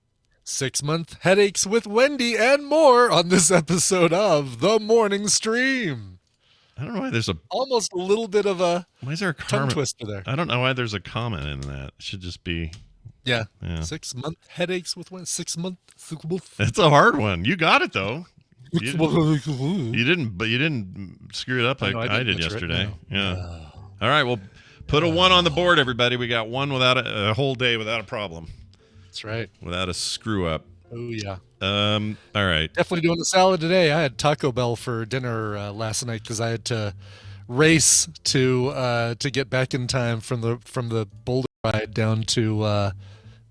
6-month headaches with Wendy and more on this episode of The Morning Stream. I don't know why there's almost a little bit of a why is there a tongue twister there. I don't know why there's a comment in that. It should just be yeah. 6-month headaches with Wendy. 6 month. It's a hard one. You got it though. You didn't screw it up like I did yesterday. Right yeah. All right. Well, put a 1 on the board, everybody. We got 1 without a whole day without a problem. That's right. Without a screw up. Oh yeah. All right. Definitely doing the salad today. I had Taco Bell for dinner last night because I had to race to get back in time from the Boulder ride down to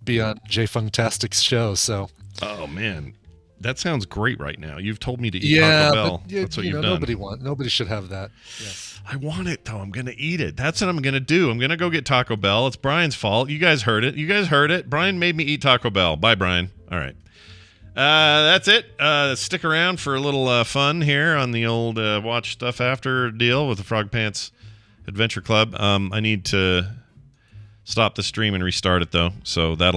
be on Jay Funktastic's show. So. Oh man, that sounds great right now. You've told me to eat Taco Bell. But, That's what you've done. Nobody should have that. Yes. I want it though. I'm gonna eat it. That's what I'm gonna do. I'm gonna go get Taco Bell. It's Brian's fault. You guys heard it. Brian made me eat Taco Bell. Bye, Brian. All right. That's it. Stick around for a little fun here on the old watch stuff after deal with the Frog Pants Adventure Club. I need to stop the stream and restart it though, so that'll